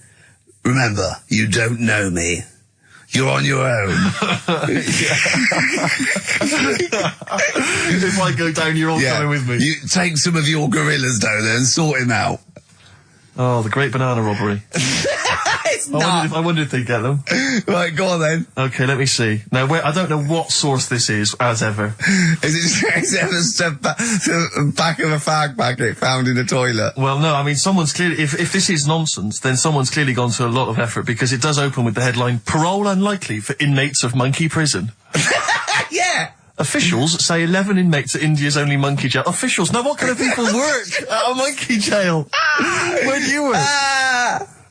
remember, you don't know me. You're on your own. If I go down, you're all coming with me. You take some of your gorillas down there and sort him out. Oh, the great banana robbery. It's not. I wondered if they'd get them. Right, go on then. Okay, let me see. Now, I don't know what source this is, as ever. Is it the back of a fag packet found in a toilet? Well, no, I mean, someone's clearly, if this is nonsense, then someone's clearly gone to a lot of effort, because it does open with the headline, Parole Unlikely for Inmates of Monkey Prison. Yeah. Officials say 11 inmates at India's only monkey jail. Officials? Now, what kind of people work at a monkey jail? Where do you work?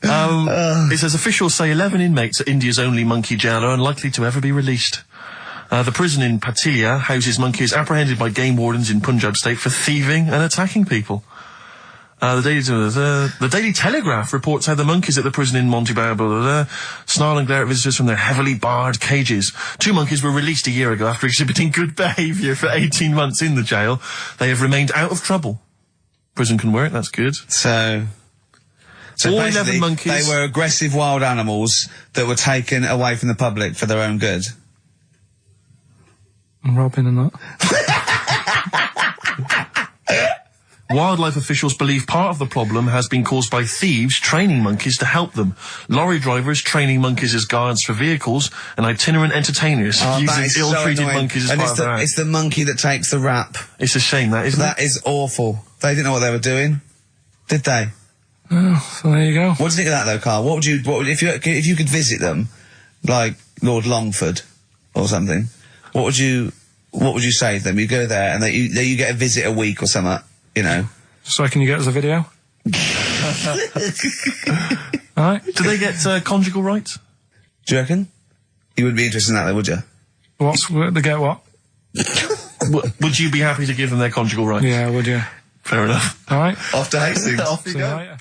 It says officials say 11 inmates at India's only monkey jail are unlikely to ever be released. The prison in Patiala houses monkeys apprehended by game wardens in Punjab state for thieving and attacking people. The Daily Telegraph reports how the monkeys at the prison in Montebello snarl and glare at visitors from their heavily barred cages. 2 monkeys were released a year ago after exhibiting good behaviour for 18 months in the jail. They have remained out of trouble. Prison can work, that's good. So all 11 basically, monkeys. they were aggressive wild animals that were taken away from the public for their own good. Robin and that. Wildlife officials believe part of the problem has been caused by thieves training monkeys to help them. Lorry drivers training monkeys as guards for vehicles, and itinerant entertainers using ill-treated monkeys as part of their act. It's the monkey that takes the rap. It's a shame, that, isn't it? That is awful. They didn't know what they were doing, did they? Oh, so there you go. What do you think of that, though, Carl? What would if you could visit them, like Lord Longford or something? What would you say to them? You go there and you get a visit a week or something, you know. So can you get us a video? Alright. Do they get conjugal rights? Do you reckon? You wouldn't be interested in that, though, would you? They get what? Would you be happy to give them their conjugal rights? Yeah, would you? Fair enough. Alright. Off to Hastings. Off you See you go. later.